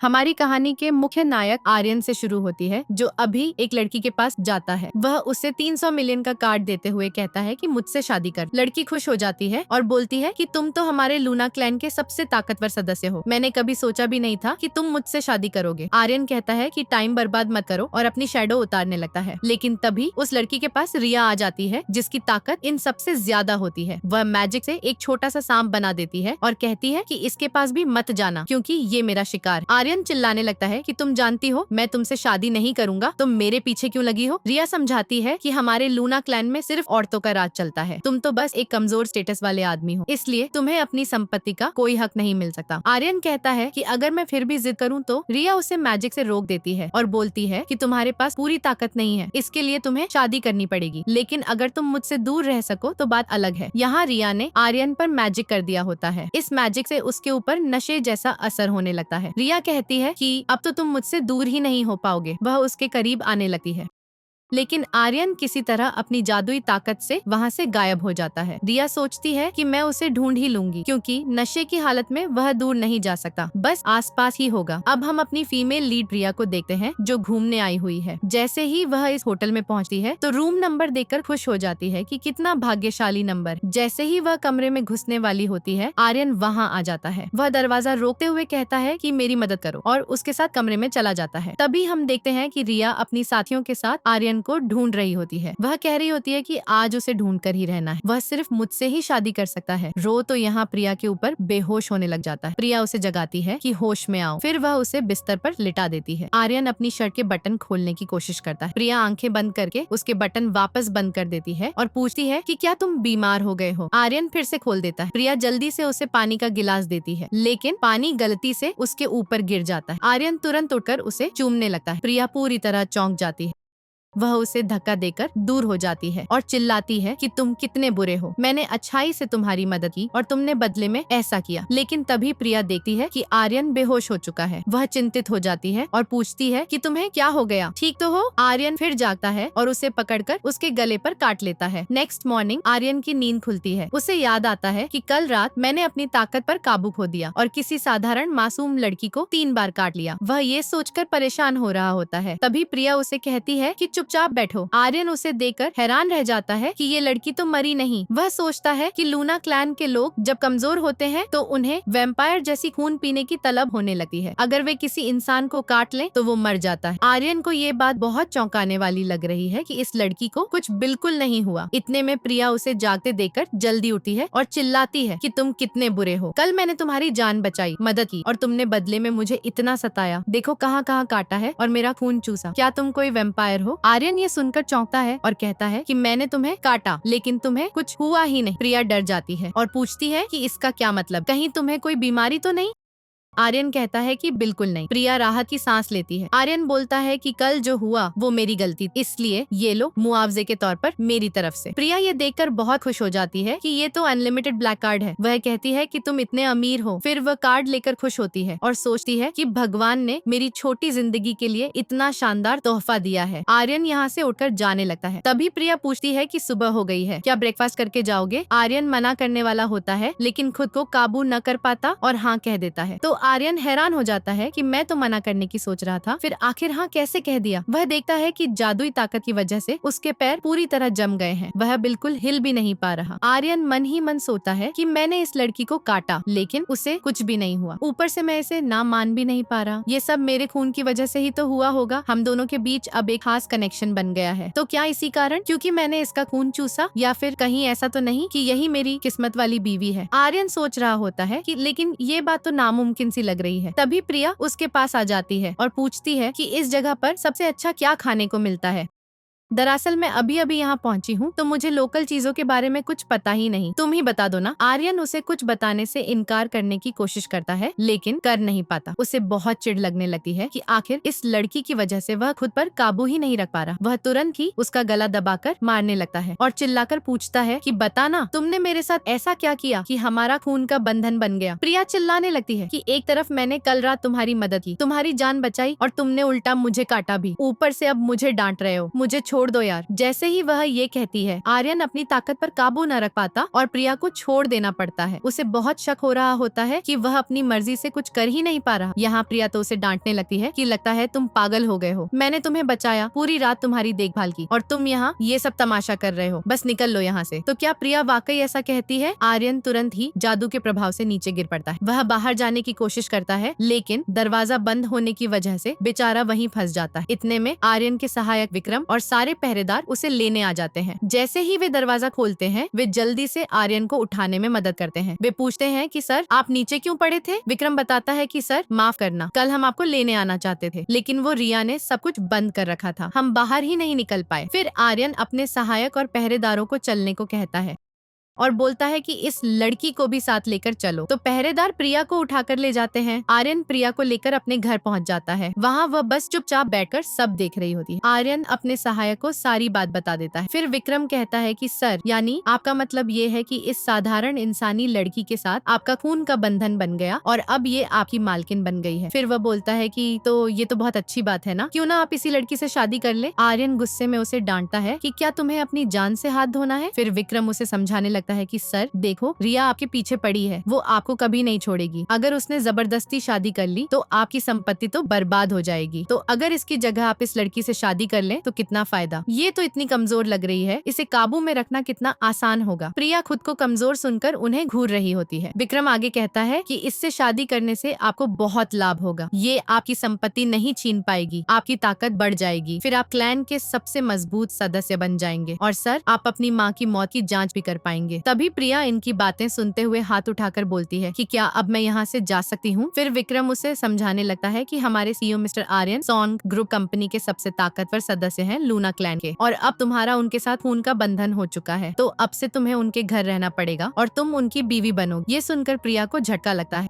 हमारी कहानी के मुख्य नायक आर्यन से शुरू होती है, जो अभी एक लड़की के पास जाता है। वह उसे 300 मिलियन का कार्ड देते हुए कहता है कि मुझसे शादी कर। लड़की खुश हो जाती है और बोलती है कि तुम तो हमारे लूना क्लैन के सबसे ताकतवर सदस्य हो। मैंने कभी सोचा भी नहीं था कि तुम मुझसे शादी करोगे। आर्यन कहता है कि टाइम बर्बाद मत करो और अपनी शैडो उतारने लगता है। लेकिन तभी उस लड़की के पास रिया आ जाती है, जिसकी ताकत इन सबसे ज्यादा होती है। वह मैजिक से एक छोटा सा सांप बना देती है और कहती है कि इसके पास भी मत जाना, क्योंकि ये मेरा शिकार। आर्यन चिल्लाने लगता है कि तुम जानती हो मैं तुमसे शादी नहीं करूंगा, तुम मेरे पीछे क्यों लगी हो। रिया समझाती है कि हमारे लूना क्लैन में सिर्फ औरतों का राज चलता है, तुम तो बस एक कमजोर स्टेटस वाले आदमी हो, इसलिए तुम्हें अपनी संपत्ति का कोई हक नहीं मिल सकता। आर्यन कहता है कि अगर मैं फिर भी जिद करूं तो रिया उसे मैजिक से रोक देती है और बोलती है कि तुम्हारे पास पूरी ताकत नहीं है, इसके लिए तुम्हें शादी करनी पड़ेगी, लेकिन अगर तुम मुझसे दूर रह सको तो बात अलग है। यहाँ रिया ने आर्यन पर मैजिक कर दिया होता है। इस मैजिक से उसके ऊपर नशे जैसा असर होने लगता है। रिया कहती है कि अब तो तुम मुझसे दूर ही नहीं हो पाओगे। वह उसके करीब आने लगती है, लेकिन आर्यन किसी तरह अपनी जादुई ताकत से वहाँ से गायब हो जाता है। रिया सोचती है कि मैं उसे ढूंढ ही लूंगी, क्योंकि नशे की हालत में वह दूर नहीं जा सकता, बस आसपास ही होगा। अब हम अपनी फीमेल लीड रिया को देखते हैं, जो घूमने आई हुई है। जैसे ही वह इस होटल में पहुंचती है तो रूम नंबर देखकर खुश हो जाती है कि कितना भाग्यशाली नंबर। जैसे ही वह कमरे में घुसने वाली होती है, आर्यन वहाँ आ जाता है। वह दरवाजा रोकते हुए कहता है कि मेरी मदद करो और उसके साथ कमरे में चला जाता है। तभी हम देखते हैं कि रिया अपनी साथियों के साथ आर्यन को ढूंढ रही होती है। वह कह रही होती है कि आज उसे ढूंढ कर ही रहना है, वह सिर्फ मुझसे ही शादी कर सकता है। रो तो यहाँ प्रिया के ऊपर बेहोश होने लग जाता है। प्रिया उसे जगाती है कि होश में आओ, फिर वह उसे बिस्तर पर लिटा देती है। आर्यन अपनी शर्ट के बटन खोलने की कोशिश करता है। प्रिया आंखें बंद करके उसके बटन वापस बंद कर देती है और पूछती है कि क्या तुम बीमार हो गए हो। आर्यन फिर से खोल देता है। प्रिया जल्दी से उसे पानी का गिलास देती है, लेकिन पानी गलती से उसके ऊपर गिर जाता है। आर्यन तुरंत उठकर उसे चूमने लगता है। प्रिया पूरी तरह चौंक जाती है। वह उसे धक्का देकर दूर हो जाती है और चिल्लाती है कि तुम कितने बुरे हो, मैंने अच्छाई से तुम्हारी मदद की और तुमने बदले में ऐसा किया। लेकिन तभी प्रिया देखती है कि आर्यन बेहोश हो चुका है। वह चिंतित हो जाती है और पूछती है कि तुम्हें क्या हो गया, ठीक तो हो। आर्यन फिर जागता है और उसे पकड़कर उसके गले पर काट लेता है। नेक्स्ट मॉर्निंग आर्यन की नींद खुलती है। उसे याद आता है कि कल रात मैंने अपनी ताकत पर काबू खो दिया और किसी साधारण मासूम लड़की को 3 बार काट लिया। वह ये सोचकर परेशान हो रहा होता है। तभी प्रिया उसे कहती है कि चुपचाप बैठो। आर्यन उसे देखकर हैरान रह जाता है कि ये लड़की तो मरी नहीं। वह सोचता है कि लूना क्लैन के लोग जब कमजोर होते हैं तो उन्हें वैम्पायर जैसी खून पीने की तलब होने लगती है। अगर वे किसी इंसान को काट लें तो वो मर जाता है। आर्यन को ये बात बहुत चौंकाने वाली लग रही है कि इस लड़की को कुछ बिल्कुल नहीं हुआ। इतने में प्रिया उसे जागते देखकर जल्दी उठती है और चिल्लाती है कि तुम कितने बुरे हो, कल मैंने तुम्हारी जान बचाई, मदद की और तुमने बदले में मुझे इतना सताया। देखो कहाँ कहाँ काटा है और मेरा खून चूसा। क्या तुम कोई वैम्पायर हो। आर्यन ये सुनकर चौंकता है और कहता है कि मैंने तुम्हें काटा, लेकिन तुम्हें कुछ हुआ ही नहीं। प्रिया डर जाती है और पूछती है कि इसका क्या मतलब, कहीं तुम्हें कोई बीमारी तो नहीं। आर्यन कहता है कि बिल्कुल नहीं। प्रिया राहत की सांस लेती है। आर्यन बोलता है कि कल जो हुआ वो मेरी गलती, इसलिए ये लो मुआवजे के तौर पर मेरी तरफ से। प्रिया ये देखकर बहुत खुश हो जाती है कि ये तो अनलिमिटेड ब्लैक कार्ड है। वह कहती है कि तुम इतने अमीर हो। फिर वह कार्ड लेकर खुश होती है और सोचती है कि भगवान ने मेरी छोटी जिंदगी के लिए इतना शानदार तोहफा दिया है। आर्यन यहाँ से उठकर जाने लगता है। तभी प्रिया पूछती है कि सुबह हो गई है, क्या ब्रेकफास्ट करके जाओगे। आर्यन मना करने वाला होता है, लेकिन खुद को काबू न कर पाता और हाँ कह देता है। तो आर्यन हैरान हो जाता है कि मैं तो मना करने की सोच रहा था, फिर आखिर हाँ कैसे कह दिया। वह देखता है कि जादुई ताकत की वजह से उसके पैर पूरी तरह जम गए हैं। वह बिल्कुल हिल भी नहीं पा रहा। आर्यन मन ही मन सोचता है कि मैंने इस लड़की को काटा, लेकिन उसे कुछ भी नहीं हुआ। ऊपर से मैं इसे ना मान भी नहीं पा रहा। ये सब मेरे खून की वजह से ही तो हुआ होगा। हम दोनों के बीच अब एक खास कनेक्शन बन गया है। तो क्या इसी कारण, क्योंकि मैंने इसका खून चूसा, या फिर कहीं ऐसा तो नहीं कि यही मेरी किस्मत वाली बीवी है। आर्यन सोच रहा होता है कि लेकिन ये बात तो नामुमकिन सी लग रही है। तभी प्रिया उसके पास आ जाती है और पूछती है कि इस जगह पर सबसे अच्छा क्या खाने को मिलता है। दरअसल मैं अभी अभी यहाँ पहुँची हूँ, तो मुझे लोकल चीजों के बारे में कुछ पता ही नहीं, तुम ही बता दो ना। आर्यन उसे कुछ बताने से इनकार करने की कोशिश करता है, लेकिन कर नहीं पाता। उसे बहुत चिढ़ लगने लगती है कि आखिर इस लड़की की वजह से वह खुद पर काबू ही नहीं रख पा रहा। वह तुरंत ही उसका गला दबाकर मारने लगता है और चिल्लाकर पूछता है कि बताना, तुमने मेरे साथ ऐसा क्या किया कि हमारा खून का बंधन बन गया। प्रिया चिल्लाने लगती है कि एक तरफ मैंने कल रात तुम्हारी मदद की, तुम्हारी जान बचाई और तुमने उल्टा मुझे काटा भी, ऊपर से अब मुझे डांट रहे हो, मुझे छोड़ छोड़ दो यार। जैसे ही वह ये कहती है, आर्यन अपनी ताकत पर काबू न रख पाता और प्रिया को छोड़ देना पड़ता है। उसे बहुत शक हो रहा होता है कि वह अपनी मर्जी से कुछ कर ही नहीं पा रहा। यहाँ प्रिया तो उसे डांटने लगती है कि लगता है तुम पागल हो गए हो, मैंने तुम्हें बचाया, पूरी रात तुम्हारी देखभाल की और तुम यहाँ ये सब तमाशा कर रहे हो, बस निकल लो यहाँ से। तो क्या प्रिया वाकई ऐसा कहती है? आर्यन तुरंत ही जादू के प्रभाव से नीचे गिर पड़ता है। वह बाहर जाने की कोशिश करता है, लेकिन दरवाजा बंद होने की वजह से बेचारा वहीं फंस जाता है। इतने में आर्यन के सहायक विक्रम और सारे पहरेदार उसे लेने आ जाते हैं। जैसे ही वे दरवाजा खोलते हैं, वे जल्दी से आर्यन को उठाने में मदद करते हैं। वे पूछते हैं कि सर, आप नीचे क्यों पड़े थे? विक्रम बताता है कि सर, माफ करना, कल हम आपको लेने आना चाहते थे, लेकिन वो रिया ने सब कुछ बंद कर रखा था, हम बाहर ही नहीं निकल पाए। फिर आर्यन अपने सहायक और पहरेदारों को चलने को कहता है और बोलता है कि इस लड़की को भी साथ लेकर चलो। तो पहरेदार प्रिया को उठाकर ले जाते हैं। आर्यन प्रिया को लेकर अपने घर पहुंच जाता है। वहाँ वह बस चुपचाप बैठकर सब देख रही होती है। आर्यन अपने सहायक को सारी बात बता देता है। फिर विक्रम कहता है कि सर, यानी आपका मतलब ये है कि इस साधारण इंसानी लड़की के साथ आपका खून का बंधन बन गया और अब ये आपकी मालकिन बन गई है। फिर वह बोलता है कि तो ये तो बहुत अच्छी बात है ना, क्यों ना आप इसी लड़की से शादी कर ले। आर्यन गुस्से में उसे डांटता है कि क्या तुम्हें अपनी जान से हाथ धोना है। फिर विक्रम उसे समझाने लगता है कि सर देखो, रिया आपके पीछे पड़ी है, वो आपको कभी नहीं छोड़ेगी। अगर उसने जबरदस्ती शादी कर ली तो आपकी संपत्ति तो बर्बाद हो जाएगी। तो अगर इसकी जगह आप इस लड़की से शादी कर लें तो कितना फायदा। ये तो इतनी कमजोर लग रही है, इसे काबू में रखना कितना आसान होगा। प्रिया खुद को कमजोर सुनकर उन्हें घूर रही होती है। विक्रम आगे कहता है कि इससे शादी करने से आपको बहुत लाभ होगा। ये आपकी संपत्ति नहीं छीन पाएगी, आपकी ताकत बढ़ जाएगी, फिर आप क्लैन के सबसे मजबूत सदस्य बन जाएंगे और सर, आप अपनी माँ की मौत की जांच भी कर पाएंगे। तभी प्रिया इनकी बातें सुनते हुए हाथ उठाकर बोलती है कि क्या अब मैं यहाँ से जा सकती हूँ। फिर विक्रम उसे समझाने लगता है कि हमारे CEO mister Aryan Song group company के सबसे ताकतवर सदस्य हैं, लूना क्लैन के, और अब तुम्हारा उनके साथ खून का बंधन हो चुका है, तो अब से तुम्हें उनके घर रहना पड़ेगा और तुम उनकी बीवी बनोगी। ये सुनकर प्रिया को झटका लगता है।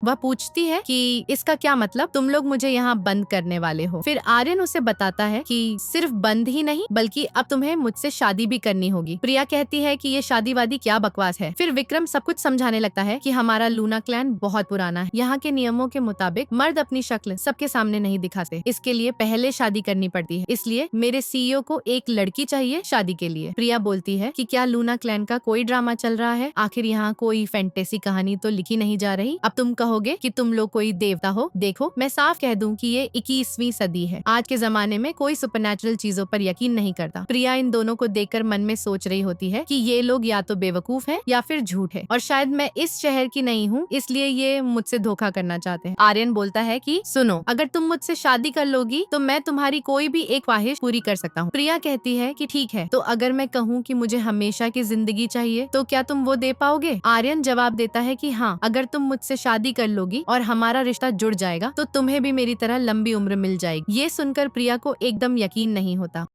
वह पूछती है कि इसका क्या मतलब, तुम लोग मुझे यहाँ बंद करने वाले हो। फिर आर्यन उसे बताता है कि सिर्फ बंद ही नहीं, बल्कि अब तुम्हें मुझसे शादी भी करनी होगी। प्रिया कहती है कि ये शादी वादी क्या बकवास है। फिर विक्रम सब कुछ समझाने लगता है कि हमारा लूना क्लैन बहुत पुराना है, यहाँ के नियमों के मुताबिक मर्द अपनी शक्ल सबके सामने नहीं दिखाते, इसके लिए पहले शादी करनी पड़ती है, इसलिए मेरे सीईओ को एक लड़की चाहिए शादी के लिए। प्रिया बोलती है कि क्या लूना क्लैन का कोई ड्रामा चल रहा है, आखिर यहाँ कोई फैंटेसी कहानी तो लिखी नहीं जा रही। अब तुम कहोगे कि तुम लोग कोई देवता हो। देखो, मैं साफ कह दूं कि ये 21वीं सदी है, आज के जमाने में कोई सुपरनैचुरल चीजों पर यकीन नहीं करता। प्रिया इन दोनों को देखकर मन में सोच रही होती है कि ये लोग या तो बेवकूफ हैं या फिर झूठ है, और शायद मैं इस शहर की नहीं हूँ, इसलिए ये मुझसे धोखा करना चाहते हैं। आर्यन बोलता है कि सुनो, अगर तुम मुझसे शादी कर लोगी तो मैं तुम्हारी कोई भी एक ख्वाहिश पूरी कर सकता हूँ। प्रिया कहती है कि ठीक है, तो अगर मैं कहूँ कि मुझे हमेशा की जिंदगी चाहिए तो क्या तुम वो दे पाओगे? आर्यन जवाब देता है कि हाँ, अगर तुम मुझसे शादी कर लोगी और हमारा रिश्ता जुड़ जाएगा तो तुम्हें भी मेरी तरह लंबी उम्र मिल जाएगी। ये सुनकर प्रिया को एकदम यकीन नहीं होता।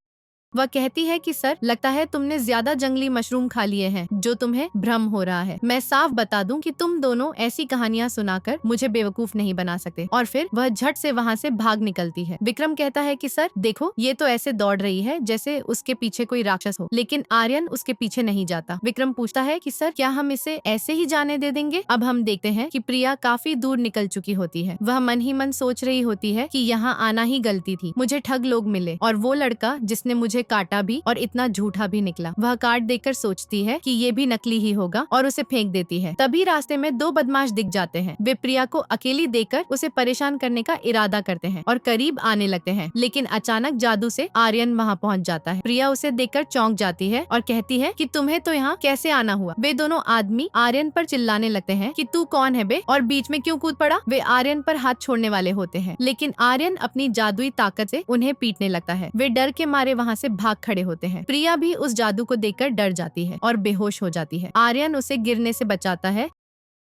वह कहती है कि सर, लगता है तुमने ज्यादा जंगली मशरूम खा लिए हैं, जो तुम्हें भ्रम हो रहा है। मैं साफ बता दूं कि तुम दोनों ऐसी कहानियां सुनाकर मुझे बेवकूफ नहीं बना सकते। और फिर वह झट से वहाँ से भाग निकलती है। विक्रम कहता है कि सर देखो, ये तो ऐसे दौड़ रही है जैसे उसके पीछे कोई राक्षस हो, लेकिन आर्यन उसके पीछे नहीं जाता। विक्रम पूछता है कि सर, क्या हम इसे ऐसे ही जाने दे देंगे? अब हम देखते हैं कि प्रिया काफी दूर निकल चुकी होती है। वह मन ही मन सोच रही होती है कि यहाँ आना ही गलती थी, मुझे ठग लोग मिले और वो लड़का जिसने मुझे काटा भी और इतना झूठा भी निकला। वह कार्ड देखकर सोचती है कि ये भी नकली ही होगा और उसे फेंक देती है। तभी रास्ते में दो बदमाश दिख जाते हैं। वे प्रिया को अकेली देखकर उसे परेशान करने का इरादा करते हैं और करीब आने लगते हैं, लेकिन अचानक जादू से आर्यन वहाँ पहुँच जाता है। प्रिया उसे देखकर चौंक जाती है और कहती है कि तुम्हें तो यहाँ कैसे आना हुआ? वे दोनों आदमी आर्यन पर चिल्लाने लगते हैं कि तू कौन है बे, और बीच में क्यों कूद पड़ा? वे आर्यन पर हाथ छोड़ने वाले होते हैं, लेकिन आर्यन अपनी जादुई ताकत से उन्हें पीटने लगता है। वे डर के मारे वहाँ से भाग खड़े होते हैं। प्रिया भी उस जादू को देखकर डर जाती है और बेहोश हो जाती है। आर्यन उसे गिरने से बचाता है,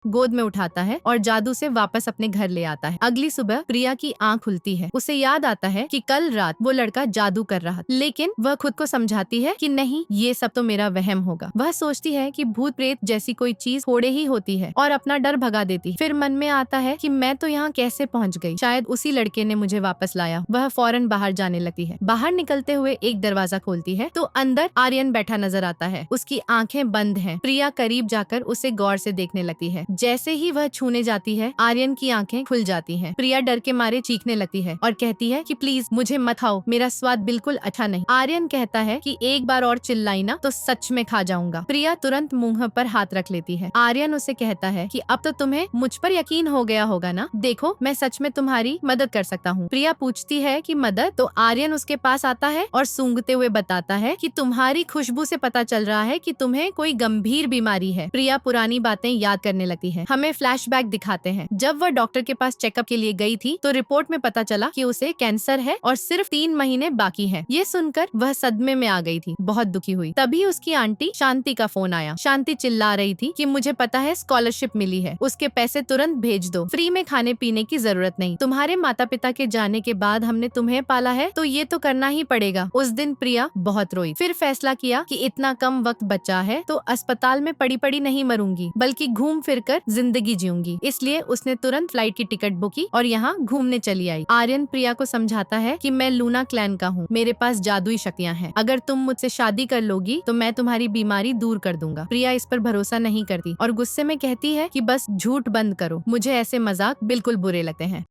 गोद में उठाता है और जादू से वापस अपने घर ले आता है। अगली सुबह प्रिया की आंख खुलती है। उसे याद आता है कि कल रात वो लड़का जादू कर रहा था, लेकिन वह खुद को समझाती है कि नहीं, ये सब तो मेरा वहम होगा। वह सोचती है कि भूत प्रेत जैसी कोई चीज थोड़े ही होती है और अपना डर भगा देती। फिर मन में आता है कि मैं तो यहाँ कैसे पहुँच गई, शायद उसी लड़के ने मुझे वापस लाया। वह फौरन बाहर जाने लगती है। बाहर निकलते हुए एक दरवाजा खोलती है तो अंदर आर्यन बैठा नजर आता है। उसकी आंखें बंद हैं। प्रिया करीब जाकर उसे गौर से देखने लगती है। जैसे ही वह छूने जाती है, आर्यन की आंखें खुल जाती हैं। प्रिया डर के मारे चीखने लगती है और कहती है कि प्लीज मुझे मत खाओ, मेरा स्वाद बिल्कुल अच्छा नहीं। आर्यन कहता है कि एक बार और चिल्लाई ना तो सच में खा जाऊंगा। प्रिया तुरंत मुंह पर हाथ रख लेती है। आर्यन उसे कहता है कि अब तो तुम्हें मुझ पर यकीन हो गया होगा ना, देखो मैं सच में तुम्हारी मदद कर सकता हूँ। प्रिया पूछती है कि मदद, तो आर्यन उसके पास आता है और सूंघते हुए बताता है कि तुम्हारी खुशबू से पता चल रहा है कि तुम्हें कोई गंभीर बीमारी है। प्रिया पुरानी बातें याद करने लगती है। हमें फ्लैशबैक दिखाते हैं। जब वह डॉक्टर के पास चेकअप के लिए गई थी तो रिपोर्ट में पता चला कि उसे कैंसर है और सिर्फ 3 महीने बाकी है। ये सुनकर वह सदमे में आ गई थी, बहुत दुखी हुई। तभी उसकी आंटी शांति का फोन आया। शांति चिल्ला रही थी कि मुझे पता है स्कॉलरशिप मिली है, उसके पैसे तुरंत भेज दो, फ्री में खाने पीने की जरूरत नहीं। तुम्हारे माता पिता के जाने के बाद हमने तुम्हें पाला है तो ये तो करना ही पड़ेगा। उस दिन प्रिया बहुत रोई, फिर फैसला किया कि इतना कम वक्त बचा है तो अस्पताल में पड़ी पड़ी नहीं मरूंगी, बल्कि घूम फिर कर जिंदगी जीऊंगी। इसलिए उसने तुरंत फ्लाइट की टिकट बुक की और यहाँ घूमने चली आई। आर्यन प्रिया को समझाता है कि मैं लूना क्लैन का हूँ, मेरे पास जादुई शक्तियाँ हैं, अगर तुम मुझसे शादी कर लोगी तो मैं तुम्हारी बीमारी दूर कर दूंगा। प्रिया इस पर भरोसा नहीं करती और गुस्से में कहती है कि बस झूठ बंद करो, मुझे ऐसे मजाक बिल्कुल बुरे लगते हैं।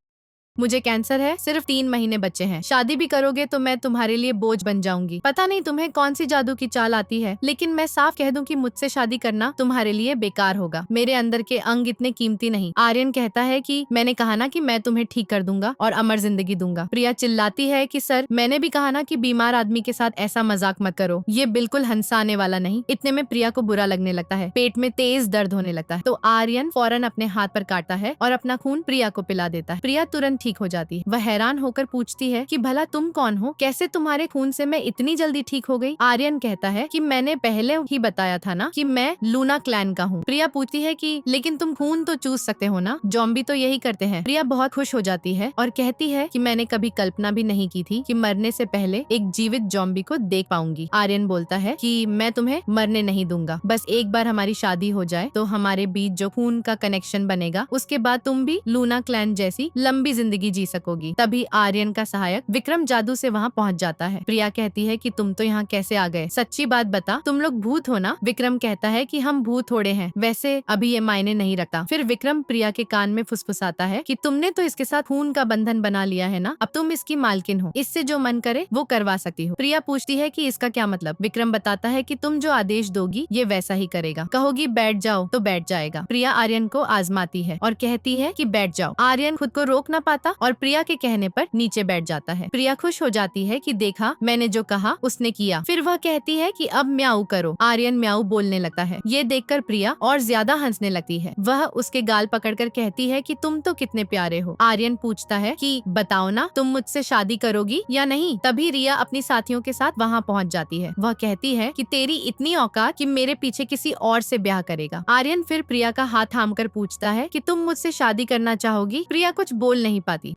मुझे कैंसर है, सिर्फ 3 महीने बचे हैं, शादी भी करोगे तो मैं तुम्हारे लिए बोझ बन जाऊंगी। पता नहीं तुम्हें कौन सी जादू की चाल आती है, लेकिन मैं साफ कह दूं कि मुझसे शादी करना तुम्हारे लिए बेकार होगा, मेरे अंदर के अंग इतने कीमती नहीं। आर्यन कहता है कि मैंने कहा ना कि मैं तुम्हें ठीक कर दूंगा और अमर जिंदगी दूंगा। प्रिया चिल्लाती है कि सर, मैंने भी कहा ना कि बीमार आदमी के साथ ऐसा मजाक मत करो, ये बिल्कुल हंसाने वाला नहीं। इतने में प्रिया को बुरा लगने लगता है, पेट में तेज दर्द होने लगता है, तो आर्यन फौरन अपने हाथ पर काटता है और अपना खून प्रिया को पिला देता है। प्रिया तुरंत ठीक हो जाती है। वह हैरान होकर पूछती है कि भला तुम कौन हो, कैसे तुम्हारे खून से मैं इतनी जल्दी ठीक हो गई। आर्यन कहता है कि मैंने पहले ही बताया था ना कि मैं लूना क्लैन का हूँ। प्रिया पूछती है कि लेकिन तुम खून तो चूस सकते हो ना, जॉम्बी तो यही करते हैं। प्रिया बहुत खुश हो जाती है और कहती है कि मैंने कभी कल्पना भी नहीं की थी कि मरने से पहले एक जीवित जॉम्बी को देख पाऊंगी। आर्यन बोलता है कि मैं तुम्हें मरने नहीं दूंगा, बस एक बार हमारी शादी हो जाए तो हमारे बीच जो खून का कनेक्शन बनेगा, उसके बाद तुम भी लूना क्लैन जैसी लंबी जिंदगी जी सकोगी। तभी आर्यन का सहायक विक्रम जादू से वहाँ पहुँच जाता है। प्रिया कहती है कि तुम तो यहाँ कैसे आ गए, सच्ची बात बता, तुम लोग भूत हो ना। विक्रम कहता है कि हम भूत थोड़े हैं, वैसे अभी ये मायने नहीं रखता। फिर विक्रम प्रिया के कान में फुसफुसाता है कि तुमने तो इसके साथ खून का बंधन बना लिया है ना, अब तुम इसकी मालकिन हो, इससे जो मन करे वो करवा सकती हो। प्रिया पूछती है कि इसका क्या मतलब। विक्रम बताता है कि तुम जो आदेश दोगी ये वैसा ही करेगा, कहोगी बैठ जाओ तो बैठ जाएगा। प्रिया आर्यन को आजमाती है और कहती है कि बैठ जाओ। आर्यन खुद को रोक ना पाता और प्रिया के कहने पर नीचे बैठ जाता है। प्रिया खुश हो जाती है कि देखा, मैंने जो कहा उसने किया। फिर वह कहती है कि अब म्याऊ करो। आर्यन म्याऊ बोलने लगता है। ये देखकर प्रिया और ज्यादा हंसने लगती है। वह उसके गाल पकड़कर कहती है कि तुम तो कितने प्यारे हो। आर्यन पूछता है कि बताओ ना, तुम मुझसे शादी करोगी या नहीं। तभी रिया अपनी साथियों के साथ वहाँ पहुँच जाती है। वह कहती है कि तेरी इतनी औकात कि मेरे पीछे किसी और से ब्याह करेगा। आर्यन फिर प्रिया का हाथ थामकर पूछता है कि तुम मुझसे शादी करना चाहोगी। प्रिया कुछ बोल नहीं पाती।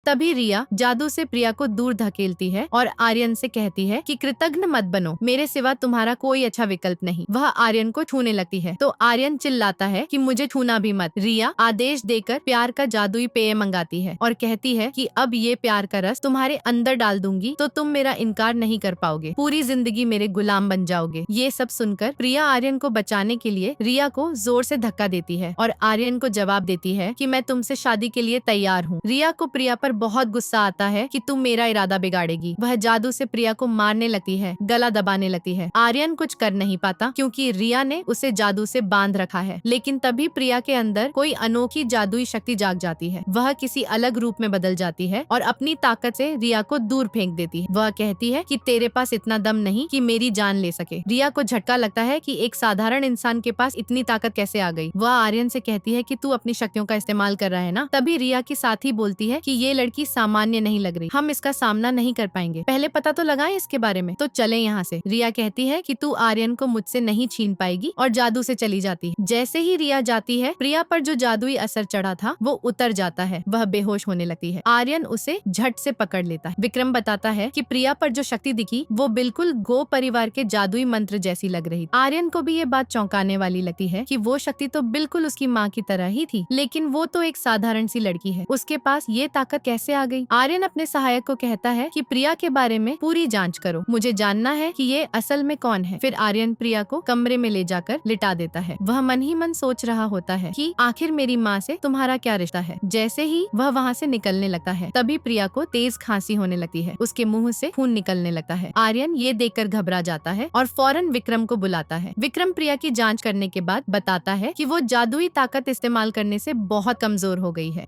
तभी रिया जादू से प्रिया को दूर धकेलती है और आर्यन से कहती है कि कृतज्ञ मत बनो, मेरे सिवा तुम्हारा कोई अच्छा विकल्प नहीं। वह आर्यन को छूने लगती है तो आर्यन चिल्लाता है कि मुझे छूना भी मत। रिया आदेश देकर प्यार का जादुई पेय मंगाती है और कहती है कि अब ये प्यार का रस तुम्हारे अंदर डाल दूंगी तो तुम मेरा इनकार नहीं कर पाओगे, पूरी जिंदगी मेरे गुलाम बन जाओगे। ये सब सुनकर प्रिया आर्यन को बचाने के लिए रिया को जोर से धक्का देती है और आर्यन को जवाब देती है कि मैं तुमसे शादी के लिए तैयार हूँ। रिया को प्रिया पर बहुत गुस्सा आता है कि तुम मेरा इरादा बिगाड़ेगी। वह जादू से प्रिया को मारने लगती है, गला दबाने लगती है। आर्यन कुछ कर नहीं पाता क्योंकि रिया ने उसे जादू से बांध रखा है। लेकिन तभी प्रिया के अंदर कोई अनोखी जादुई शक्ति जाग जाती है। वह किसी अलग रूप में बदल जाती है और अपनी ताकत से रिया को दूर फेंक देती है। वह कहती है कि तेरे पास इतना दम नहीं कि मेरी जान ले सके। रिया को झटका लगता है कि एक साधारण इंसान के पास इतनी ताकत कैसे आ गई। वह आर्यन से कहती है कि तू अपनी शक्तियों का इस्तेमाल कर रहा है ना। तभी रिया की साथी बोलती है कि ये लड़की सामान्य नहीं लग रही, हम इसका सामना नहीं कर पाएंगे, पहले पता तो लगाएं इसके बारे में, तो चले यहाँ से। रिया कहती है कि तू आर्यन को मुझसे नहीं छीन पाएगी और जादू से चली जाती है। जैसे ही रिया जाती है, प्रिया पर जो जादुई असर चढ़ा था वो उतर जाता है, वह बेहोश होने लगती है। आर्यन उसे झट से पकड़ लेता है। विक्रम बताता है कि प्रिया पर जो शक्ति दिखी वो बिल्कुल गो परिवार के जादुई मंत्र जैसी लग रही। आर्यन को भी ये बात चौंकाने वाली लगती है कि वो शक्ति तो बिल्कुल उसकी माँ की तरह ही थी, लेकिन वो तो एक साधारण सी लड़की है, उसके पास ये ताकत कैसे कैसे आ गई। आर्यन अपने सहायक को कहता है कि प्रिया के बारे में पूरी जांच करो, मुझे जानना है कि ये असल में कौन है। फिर आर्यन प्रिया को कमरे में ले जाकर लिटा देता है। वह मन ही मन सोच रहा होता है कि आखिर मेरी माँ से तुम्हारा क्या रिश्ता है। जैसे ही वह वहाँ से निकलने लगता है तभी प्रिया को तेज खांसी होने लगती है, उसके मुंह से खून निकलने लगता है। आर्यन ये देखकर घबरा जाता है और फौरन विक्रम को बुलाता है। विक्रम प्रिया की जांच करने के बाद बताता है कि वो जादुई ताकत इस्तेमाल करने से बहुत कमजोर हो गई है।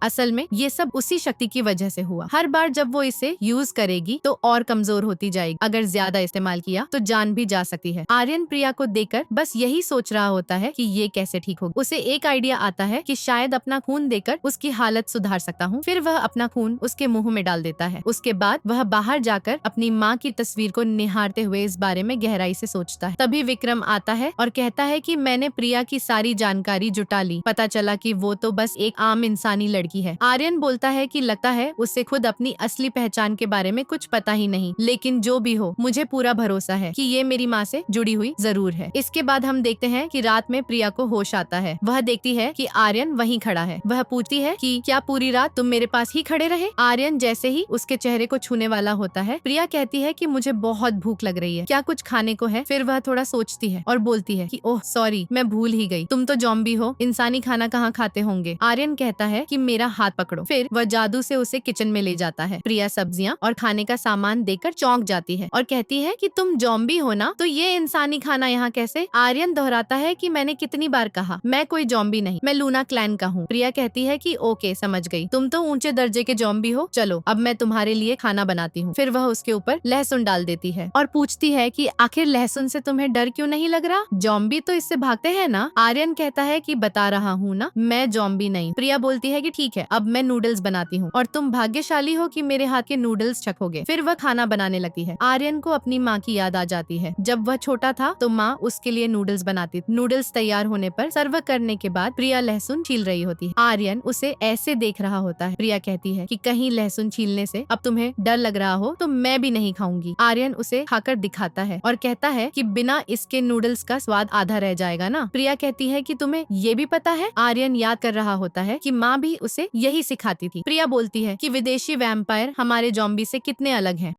असल में ये सब उसी शक्ति की वजह से हुआ। हर बार जब वो इसे यूज करेगी तो और कमजोर होती जाएगी। अगर ज्यादा इस्तेमाल किया तो जान भी जा सकती है। आर्यन प्रिया को देखकर बस यही सोच रहा होता है कि ये कैसे ठीक होगी। उसे एक आइडिया आता है कि शायद अपना खून देकर उसकी हालत सुधार सकता हूँ। फिर वह अपना खून उसके मुंह में डाल देता है। उसके बाद वह बाहर जाकर अपनी माँ की तस्वीर को निहारते हुए इस बारे में गहराई से सोचता है। तभी विक्रम आता है और कहता है कि मैंने प्रिया की सारी जानकारी जुटा ली। पता चला कि वो तो बस एक आम इंसानी लड़की है। आर्यन बोलता है कि लगता है उसे खुद अपनी असली पहचान के बारे में कुछ पता ही नहीं, लेकिन जो भी हो मुझे पूरा भरोसा है कि ये मेरी माँ से जुड़ी हुई जरूर है। इसके बाद हम देखते हैं कि रात में प्रिया को होश आता है। वह देखती है कि आर्यन वहीं खड़ा है। वह पूछती है कि क्या पूरी रात तुम मेरे पास ही खड़े रहे। आर्यन जैसे ही उसके चेहरे को छूने वाला होता है, प्रिया कहती है कि मुझे बहुत भूख लग रही है, क्या कुछ खाने को है। फिर वह थोड़ा सोचती है और बोलती है कि ओह सॉरी, मैं भूल ही गई, तुम तो जॉम्बी हो, इंसानी खाना कहाँ खाते होंगे। आर्यन कहता है कि मेरा हाथ पकड़ो। फिर वह जादू से उसे किचन में ले जाता है। प्रिया सब्जियां और खाने का सामान देकर चौंक जाती है और कहती है कि तुम जॉम्बी हो ना, तो ये इंसानी खाना यहाँ कैसे। आर्यन दोहराता है कि मैंने कितनी बार कहा, मैं कोई जॉम्बी नहीं, मैं लूना क्लैन का हूँ। प्रिया कहती है कि ओके समझ गई, तुम तो ऊंचे दर्जे के जॉम्बी हो, चलो अब मैं तुम्हारे लिए खाना बनाती हूँ। फिर वह उसके ऊपर लहसुन डाल देती है और पूछती है कि आखिर लहसुन से तुम्हें डर क्यों नहीं लग रहा, जॉम्बी तो इससे भागते हैं ना। आर्यन कहता है कि बता रहा हूँ ना, मैं जॉम्बी नहीं। प्रिया बोलती है कि ठीक है, अब मैं नूडल्स बनाती हूँ और तुम भाग्यशाली हो कि मेरे हाथ के नूडल्स चखोगे। फिर वह खाना बनाने लगती है। आर्यन को अपनी माँ की याद आ जाती है। जब वह छोटा था तो माँ उसके लिए नूडल्स बनाती। नूडल्स तैयार होने पर सर्व करने के बाद प्रिया लहसुन छील रही होती है। आर्यन उसे ऐसे देख रहा होता है। प्रिया कहती है कि कहीं लहसुन छीलने से अब तुम्हें डर लग रहा हो तो मैं भी नहीं खाऊंगी। आर्यन उसे खाकर दिखाता है और कहता है कि बिना इसके नूडल्स का स्वाद आधा रह जाएगा ना। प्रिया कहती है कि तुम्हें ये भी पता है। आर्यन याद कर रहा होता है कि माँ भी उसे यही सिखाती थी। प्रिया बोलती है कि विदेशी वैम्पायर हमारे जॉम्बी से कितने अलग हैं,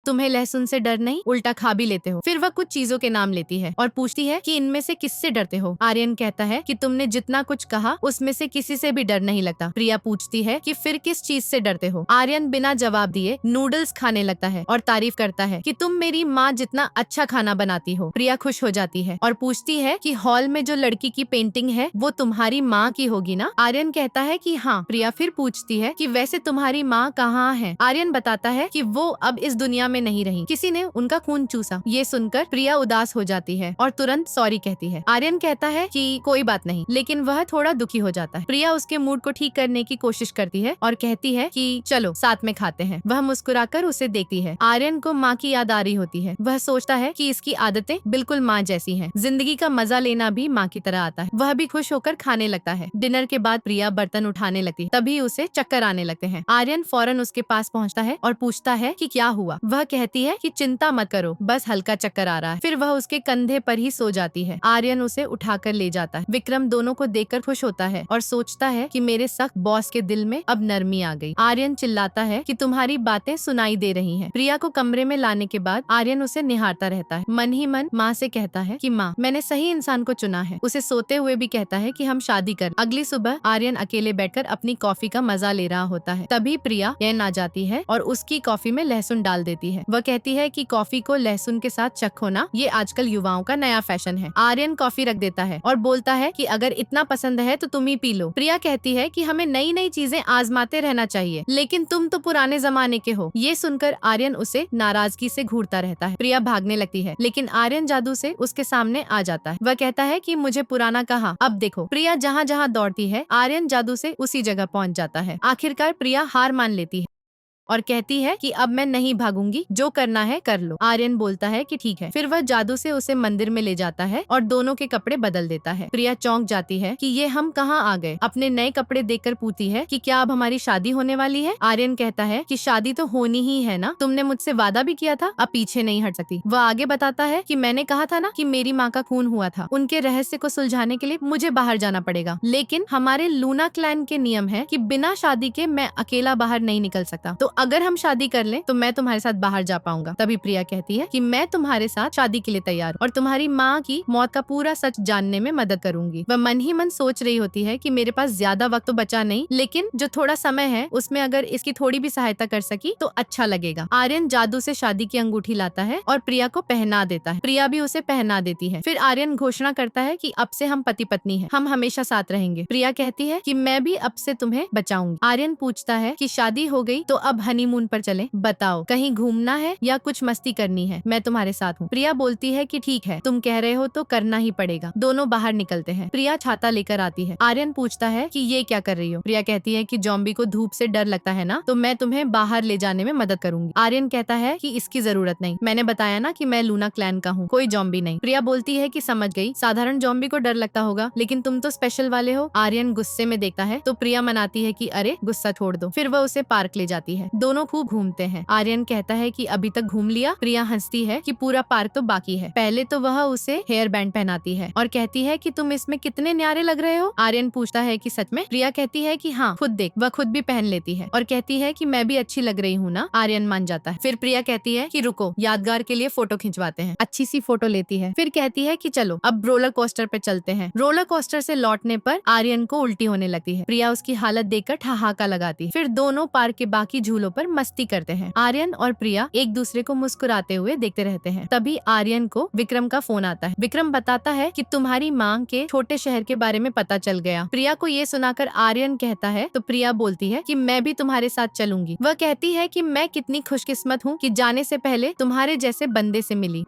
तुम्हें लहसुन से डर नहीं, उल्टा खा भी लेते हो। फिर वह कुछ चीजों के नाम लेती है और पूछती है कि इनमें से किससे डरते हो। आर्यन कहता है कि तुमने जितना कुछ कहा उसमें से किसी से भी डर नहीं लगता। प्रिया पूछती है कि फिर किस चीज से डरते हो। आर्यन बिना जवाब दिए नूडल्स खाने लगता है और तारीफ करता है कि तुम मेरी माँ जितना अच्छा खाना बनाती हो। प्रिया खुश हो जाती है और पूछती है कि हॉल में जो लड़की की पेंटिंग है वो तुम्हारी माँ की होगी ना। आर्यन कहता है कि हाँ। प्रिया फिर पूछती है कि वैसे तुम्हारी माँ कहाँ है। आर्यन बताता है कि वो अब इस दुनिया में नहीं रही, किसी ने उनका खून चूसा। ये सुनकर प्रिया उदास हो जाती है और तुरंत सॉरी कहती है। आर्यन कहता है कि कोई बात नहीं, लेकिन वह थोड़ा दुखी हो जाता है। प्रिया उसके मूड को ठीक करने की कोशिश करती है और कहती है कि चलो साथ में खाते हैं। वह मुस्कुराकर उसे देखती है। आर्यन को माँ की याद आ रही होती है। वह सोचता है कि इसकी आदतें बिल्कुल माँ जैसी हैं। जिंदगी का मजा लेना भी माँ की तरह आता है। वह भी खुश होकर खाने लगता है। डिनर के बाद प्रिया बर्तन उठाने लगती है, तभी उसे चक्कर आने लगते हैं। आर्यन फौरन उसके पास पहुँचता है और पूछता है कि क्या हुआ। वह कहती है कि चिंता मत करो, बस हल्का चक्कर आ रहा है। फिर वह उसके कंधे पर ही सो जाती है। आर्यन उसे उठाकर ले जाता है। विक्रम दोनों को देखकर खुश होता है और सोचता है कि मेरे सख्त बॉस के दिल में अब नरमी आ गई। आर्यन चिल्लाता है कि तुम्हारी बातें सुनाई दे रही हैं। प्रिया को कमरे में लाने के बाद आर्यन उसे निहारता रहता है। मन ही मन माँ से कहता है कि माँ, मैंने सही इंसान को चुना है। उसे सोते हुए भी कहता है कि हम शादी कर। अगली सुबह आर्यन अकेले बैठकर अपनी कॉफी का मजा ले रहा होता है। तभी प्रिया चैन आ जाती है और उसकी कॉफी में लहसुन डाल देती है। वह कहती है कि कॉफी को लहसुन के साथ चखो ना, ये आजकल युवाओं का नया फैशन है। आर्यन कॉफी रख देता है और बोलता है कि अगर इतना पसंद है तो तुम ही पी लो। प्रिया कहती है कि हमें नई नई चीजें आजमाते रहना चाहिए, लेकिन तुम तो पुराने जमाने के हो। ये सुनकर आर्यन उसे नाराजगी से घूरता रहता है। प्रिया भागने लगती है, लेकिन आर्यन जादू से उसके सामने आ जाता है। वह कहता है कि मुझे पुराना कहा, अब देखो। प्रिया जहाँ जहाँ दौड़ती है, आर्यन जादू से उसी जगह पहुँच जाता है। आखिरकार प्रिया हार मान लेती है। और कहती है कि अब मैं नहीं भागूंगी, जो करना है कर लो। आर्यन बोलता है कि ठीक है। फिर वह जादू से उसे मंदिर में ले जाता है और दोनों के कपड़े बदल देता है। प्रिया चौंक जाती है कि ये हम कहाँ आ गए। अपने नए कपड़े देखकर पूछती है कि क्या अब हमारी शादी होने वाली है। आर्यन कहता है कि शादी तो होनी ही है ना, तुमने मुझसे वादा भी किया था, अब पीछे नहीं हट सकती। वह आगे बताता है कि मैंने कहा था ना कि मेरी माँ का खून हुआ था, उनके रहस्य को सुलझाने के लिए मुझे बाहर जाना पड़ेगा, लेकिन हमारे लूना क्लैन के नियम है कि बिना शादी के मैं अकेला बाहर नहीं निकल सकता, तो अगर हम शादी कर लें तो मैं तुम्हारे साथ बाहर जा पाऊंगा। तभी प्रिया कहती है कि मैं तुम्हारे साथ शादी के लिए तैयार हूँ और तुम्हारी माँ की मौत का पूरा सच जानने में मदद करूंगी। वह मन ही मन सोच रही होती है कि मेरे पास ज्यादा वक्त तो बचा नहीं, लेकिन जो थोड़ा समय है उसमें अगर इसकी थोड़ी भी सहायता कर सकी तो अच्छा लगेगा। आर्यन जादू से शादी की अंगूठी लाता है और प्रिया को पहना देता है। प्रिया भी उसे पहना देती है। फिर आर्यन घोषणा करता है कि अब से हम पति पत्नी हैं, हम हमेशा साथ रहेंगे। प्रिया कहती है कि मैं भी अब से तुम्हें बचाऊंगी। आर्यन पूछता है कि शादी हो गई तो अब हनीमून पर चलें, बताओ कहीं घूमना है या कुछ मस्ती करनी है, मैं तुम्हारे साथ हूँ। प्रिया बोलती है कि ठीक है, तुम कह रहे हो तो करना ही पड़ेगा। दोनों बाहर निकलते हैं। प्रिया छाता लेकर आती है। आर्यन पूछता है कि ये क्या कर रही हो। प्रिया कहती है कि जॉम्बी को धूप से डर लगता है ना, तो मैं तुम्हें बाहर ले जाने में मदद करूंगी। आर्यन कहता है कि इसकी जरूरत नहीं, मैंने बताया ना कि मैं लूना क्लैन का हूँ, कोई जॉम्बी नहीं। प्रिया बोलती है कि समझ गई, साधारण जॉम्बी को डर लगता होगा, लेकिन तुम तो स्पेशल वाले हो। आर्यन गुस्से में देखता है तो प्रिया मनाती है कि अरे गुस्सा छोड़ दो। फिर वह उसे पार्क ले जाती है। दोनों खूब घूमते हैं। आर्यन कहता है कि अभी तक घूम लिया। प्रिया हंसती है कि पूरा पार्क तो बाकी है। पहले तो वह उसे हेयर बैंड पहनाती है और कहती है कि तुम इसमें कितने न्यारे लग रहे हो। आर्यन पूछता है कि सच में। प्रिया कहती है कि हाँ, खुद देख। वह खुद भी पहन लेती है और कहती है कि मैं भी अच्छी लग रही हूँ ना। आर्यन मान जाता है। फिर प्रिया कहती है कि रुको, यादगार के लिए फोटो खिंचवाते हैं। अच्छी सी फोटो लेती है। फिर कहती है कि चलो अब रोलर कोस्टर पे चलते हैं। रोलर कोस्टर से लौटने पर आर्यन को उल्टी होने लगती है। प्रिया उसकी हालत देखकर ठहाका लगाती है। फिर दोनों पार्क के बाकी झूलों पर मस्ती करते हैं। आर्यन और प्रिया एक दूसरे को मुस्कुराते हुए देखते रहते हैं। तभी आर्यन को विक्रम का फोन आता है। विक्रम बताता है कि तुम्हारी माँ के छोटे शहर के बारे में पता चल गया। प्रिया को ये सुनाकर आर्यन कहता है तो प्रिया बोलती है कि मैं भी तुम्हारे साथ चलूंगी। वह कहती है कि मैं कितनी खुशकिस्मत हूँ कि जाने से पहले तुम्हारे जैसे बंदे से मिली।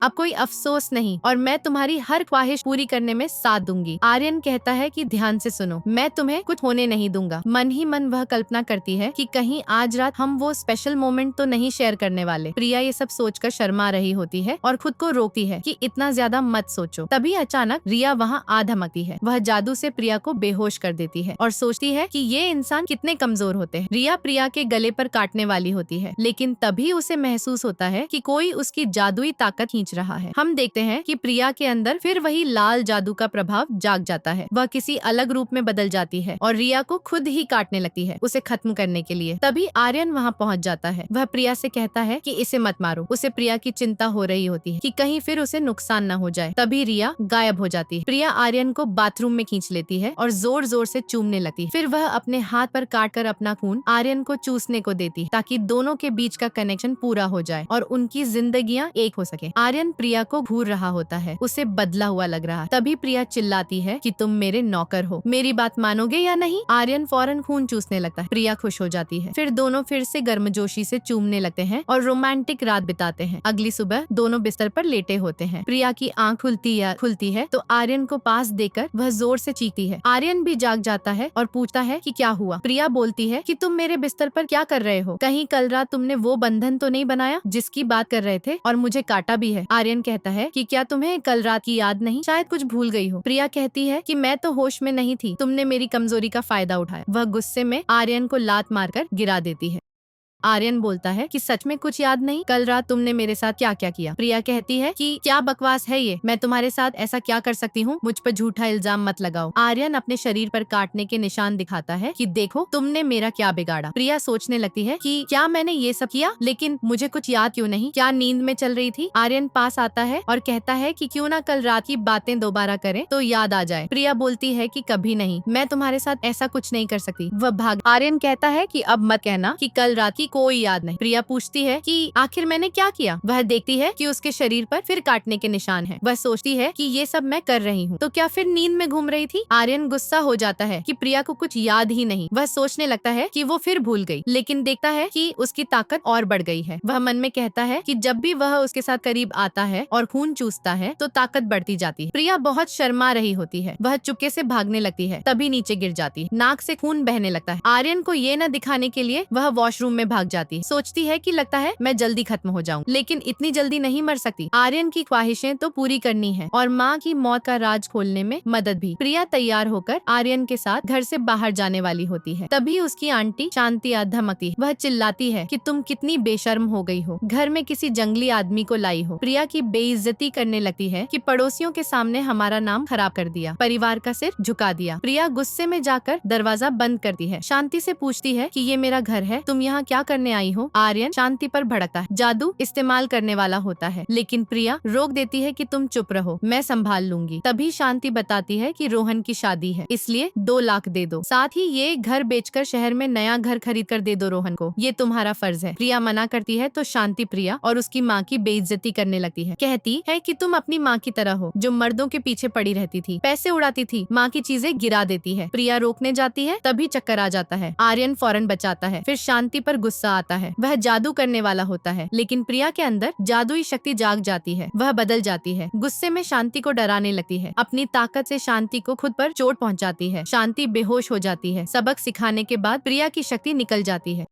अब कोई अफसोस नहीं और मैं तुम्हारी हर ख्वाहिश पूरी करने में साथ दूंगी। आर्यन कहता है कि ध्यान से सुनो, मैं तुम्हें कुछ होने नहीं दूंगा। मन ही मन वह कल्पना करती है कि कहीं आज रात हम वो स्पेशल मोमेंट तो नहीं शेयर करने वाले। प्रिया ये सब सोचकर शर्मा रही होती है और खुद को रोकती है कि इतना ज्यादा मत सोचो। तभी अचानक रिया वहाँ आ धमकती है। वह जादू से प्रिया को बेहोश कर देती है और सोचती है कि ये इंसान कितने कमजोर होते हैं। रिया प्रिया के गले पर काटने वाली होती है, लेकिन तभी उसे महसूस होता है कि कोई उसकी जादुई ताकत खींच रहा है। हम देखते हैं कि प्रिया के अंदर फिर वही लाल जादू का प्रभाव जाग जाता है। वह किसी अलग रूप में बदल जाती है और रिया को खुद ही काटने लगती है उसे खत्म करने के लिए। तभी आर्यन वहाँ पहुँच जाता है। वह प्रिया से कहता है कि इसे मत मारो। उसे प्रिया की चिंता हो रही होती है कि कहीं फिर उसे नुकसान न हो जाए। तभी रिया गायब हो जाती है। प्रिया आर्यन को बाथरूम में खींच लेती है और जोर जोर से चूमने लगती है। फिर वह अपने हाथ पर काट कर अपना खून आर्यन को चूसने को देती है ताकि दोनों के बीच का कनेक्शन पूरा हो जाए और उनकी जिंदगियां एक हो सके। आर्यन प्रिया को घूर रहा होता है, उसे बदला हुआ लग रहा है। तभी प्रिया चिल्लाती है कि तुम मेरे नौकर हो, मेरी बात मानोगे या नहीं। आर्यन फौरन खून चूसने लगता है। प्रिया खुश हो जाती है। फिर दोनों फिर से गर्मजोशी से चूमने लगते हैं और रोमांटिक रात बिताते हैं। अगली सुबह दोनों बिस्तर पर लेटे होते हैं। प्रिया की आंख खुलती है तो आर्यन को पास देकर वह जोर से चीखती है। आर्यन भी जाग जाता है और पूछता है कि क्या हुआ। प्रिया बोलती है कि तुम मेरे बिस्तर पर क्या कर रहे हो, कहीं कल रात तुमने वो बंधन तो नहीं बनाया जिसकी बात कर रहे थे और मुझे काटा भी है। आर्यन कहता है कि क्या तुम्हें कल रात की याद नहीं, शायद कुछ भूल गई हो। प्रिया कहती है कि मैं तो होश में नहीं थी, तुमने मेरी कमजोरी का फायदा उठाया। वह गुस्से में आर्यन को लात मारकर गिरा देती है। आर्यन बोलता है कि सच में कुछ याद नहीं, कल रात तुमने मेरे साथ क्या क्या किया। प्रिया कहती है कि क्या बकवास है ये, मैं तुम्हारे साथ ऐसा क्या कर सकती हूँ, मुझ पर झूठा इल्जाम मत लगाओ। आर्यन अपने शरीर पर काटने के निशान दिखाता है कि देखो तुमने मेरा क्या बिगाड़ा। प्रिया सोचने लगती है कि क्या मैंने ये सब किया, लेकिन मुझे कुछ याद क्यों नहीं, क्या नींद में चल रही थी। आर्यन पास आता है और कहता है कि क्यों ना कल रात की बातें दोबारा करें तो याद आ जाए। प्रिया बोलती है कि कभी नहीं, मैं तुम्हारे साथ ऐसा कुछ नहीं कर सकती। वह भाग। आर्यन कहता है कि अब मत कहना कि कल रात की कोई याद नहीं। प्रिया पूछती है कि आखिर मैंने क्या किया। वह देखती है कि उसके शरीर पर फिर काटने के निशान हैं। वह सोचती है कि ये सब मैं कर रही हूँ, तो क्या फिर नींद में घूम रही थी। आर्यन गुस्सा हो जाता है कि प्रिया को कुछ याद ही नहीं। वह सोचने लगता है कि वो फिर भूल गई, लेकिन देखता है कि उसकी ताकत और बढ़ गई है। वह मन में कहता है कि जब भी वह उसके साथ करीब आता है और खून चूसता है तो ताकत बढ़ती जाती है। प्रिया बहुत शर्मा रही होती है। वह चुपके से भागने लगती है, तभी नीचे गिर जाती है। नाक से खून बहने लगता है। आर्यन को ये न दिखाने के लिए वह वॉशरूम में भाग भाग जाती है। सोचती है कि लगता है मैं जल्दी खत्म हो जाऊं, लेकिन इतनी जल्दी नहीं मर सकती। आर्यन की ख्वाहिशें तो पूरी करनी है और माँ की मौत का राज खोलने में मदद भी। प्रिया तैयार होकर आर्यन के साथ घर से बाहर जाने वाली होती है। तभी उसकी आंटी शांति धमकती है। वह चिल्लाती है कि तुम कितनी बेशर्म हो गई हो, घर में किसी जंगली आदमी को लाई हो। प्रिया की बेइज्जती करने लगती है कि पड़ोसियों के सामने हमारा नाम खराब कर दिया, परिवार का सिर झुका दिया। प्रिया गुस्से में जाकर दरवाजा बंद करती है। शांति से पूछती है कि ये मेरा घर है, तुम यहाँ क्या करने आई हो। आर्यन शांति पर भड़कता है, जादू इस्तेमाल करने वाला होता है, लेकिन प्रिया रोक देती है कि तुम चुप रहो, मैं संभाल लूंगी। तभी शांति बताती है कि रोहन की शादी है, इसलिए 2 लाख दे दो, साथ ही ये घर बेचकर शहर में नया घर खरीद कर दे दो रोहन को, ये तुम्हारा फर्ज है। प्रिया मना करती है तो शांति प्रिया और उसकी माँ की बेइज्जती करने लगती है। कहती है कि तुम अपनी माँ की तरह हो, जो मर्दों के पीछे पड़ी रहती थी, पैसे उड़ाती थी, माँ की चीजें गिरा देती है। प्रिया रोकने जाती है, तभी चक्कर आ जाता है। आर्यन फौरन बचाता है। फिर शांति पर गुस्सा आता है। वह जादू करने वाला होता है, लेकिन प्रिया के अंदर जादुई शक्ति जाग जाती है। वह बदल जाती है, गुस्से में शांति को डराने लगती है, अपनी ताकत से शांति को खुद पर चोट पहुंचाती है। शांति बेहोश हो जाती है। सबक सिखाने के बाद प्रिया की शक्ति निकल जाती है,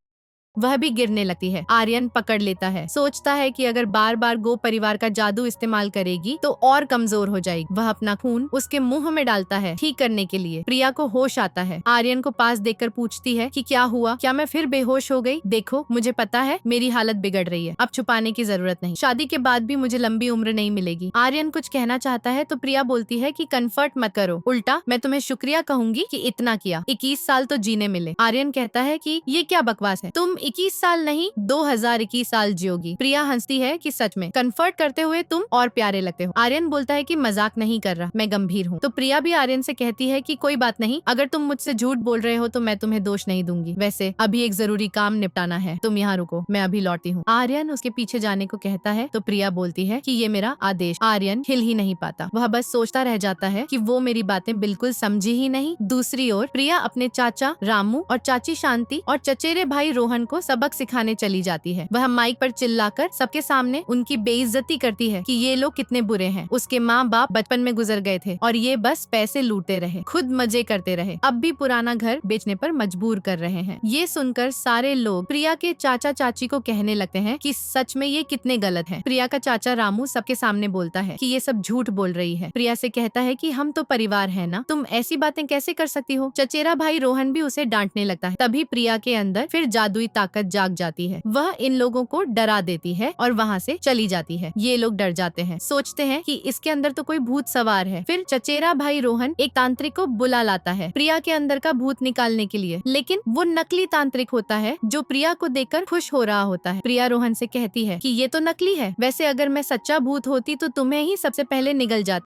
वह भी गिरने लगती है। आर्यन पकड़ लेता है, सोचता है कि अगर बार बार गो परिवार का जादू इस्तेमाल करेगी तो और कमजोर हो जाएगी। वह अपना खून उसके मुंह में डालता है ठीक करने के लिए। प्रिया को होश आता है। आर्यन को पास देखकर पूछती है कि क्या हुआ, क्या मैं फिर बेहोश हो गई। देखो, मुझे पता है मेरी हालत बिगड़ रही है, अब छुपाने की जरूरत नहीं, शादी के बाद भी मुझे लंबी उम्र नहीं मिलेगी। आर्यन कुछ कहना चाहता है तो प्रिया बोलती है कि कंफर्ट मत करो, उल्टा मैं तुम्हें शुक्रिया कहूंगी कि इतना किया, 21 साल तो जीने मिले। आर्यन कहता है कि ये क्या बकवास है, तुम 21 साल नहीं 2021 साल जियोगी। प्रिया हंसती है कि सच में कंफर्ट करते हुए तुम और प्यारे लगते हो। आर्यन बोलता है कि मजाक नहीं कर रहा, मैं गंभीर हूँ। तो प्रिया भी आर्यन से कहती है कि कोई बात नहीं, अगर तुम मुझसे झूठ बोल रहे हो तो मैं तुम्हें दोष नहीं दूंगी। वैसे अभी एक जरूरी काम निपटाना है, तुम यहाँ रुको, मैं अभी लौटती हूँ। आर्यन उसके पीछे जाने को कहता है तो प्रिया बोलती है कि ये मेरा आदेश। आर्यन हिल ही नहीं पाता, वह बस सोचता रह जाता है कि वो मेरी बातें बिल्कुल समझी ही नहीं। दूसरी ओर प्रिया अपने चाचा रामू और चाची शांति और चचेरे भाई रोहन को सबक सिखाने चली जाती है। वह माइक पर चिल्लाकर सबके सामने उनकी बेइज्जती करती है कि ये लोग कितने बुरे हैं, उसके माँ बाप बचपन में गुजर गए थे और ये बस पैसे लूटते रहे, खुद मजे करते रहे, अब भी पुराना घर बेचने पर मजबूर कर रहे हैं। ये सुनकर सारे लोग प्रिया के चाचा चाची को कहने लगते हैं कि सच में ये कितने गलत हैं। प्रिया का चाचा रामू सबके सामने बोलता है कि ये सब झूठ बोल रही है। प्रिया से कहता है कि हम तो परिवार है ना, तुम ऐसी बातें कैसे कर सकती हो। चचेरा भाई रोहन भी उसे डांटने लगता है। तभी प्रिया के अंदर फिर जादुई ताकत जाग जाती है। वह इन लोगों को डरा देती है और वहाँ से चली जाती है। ये लोग डर जाते हैं, सोचते हैं कि इसके अंदर तो कोई भूत सवार है। फिर चचेरा भाई रोहन एक तांत्रिक को बुला लाता है प्रिया के अंदर का भूत निकालने के लिए, लेकिन वो नकली तांत्रिक होता है जो प्रिया को देखकर खुश हो रहा होता है। प्रिया रोहन से कहती है कि ये तो नकली है, वैसे अगर मैं सच्चा भूत होती तो तुम्हें ही सबसे पहले निगल जाती।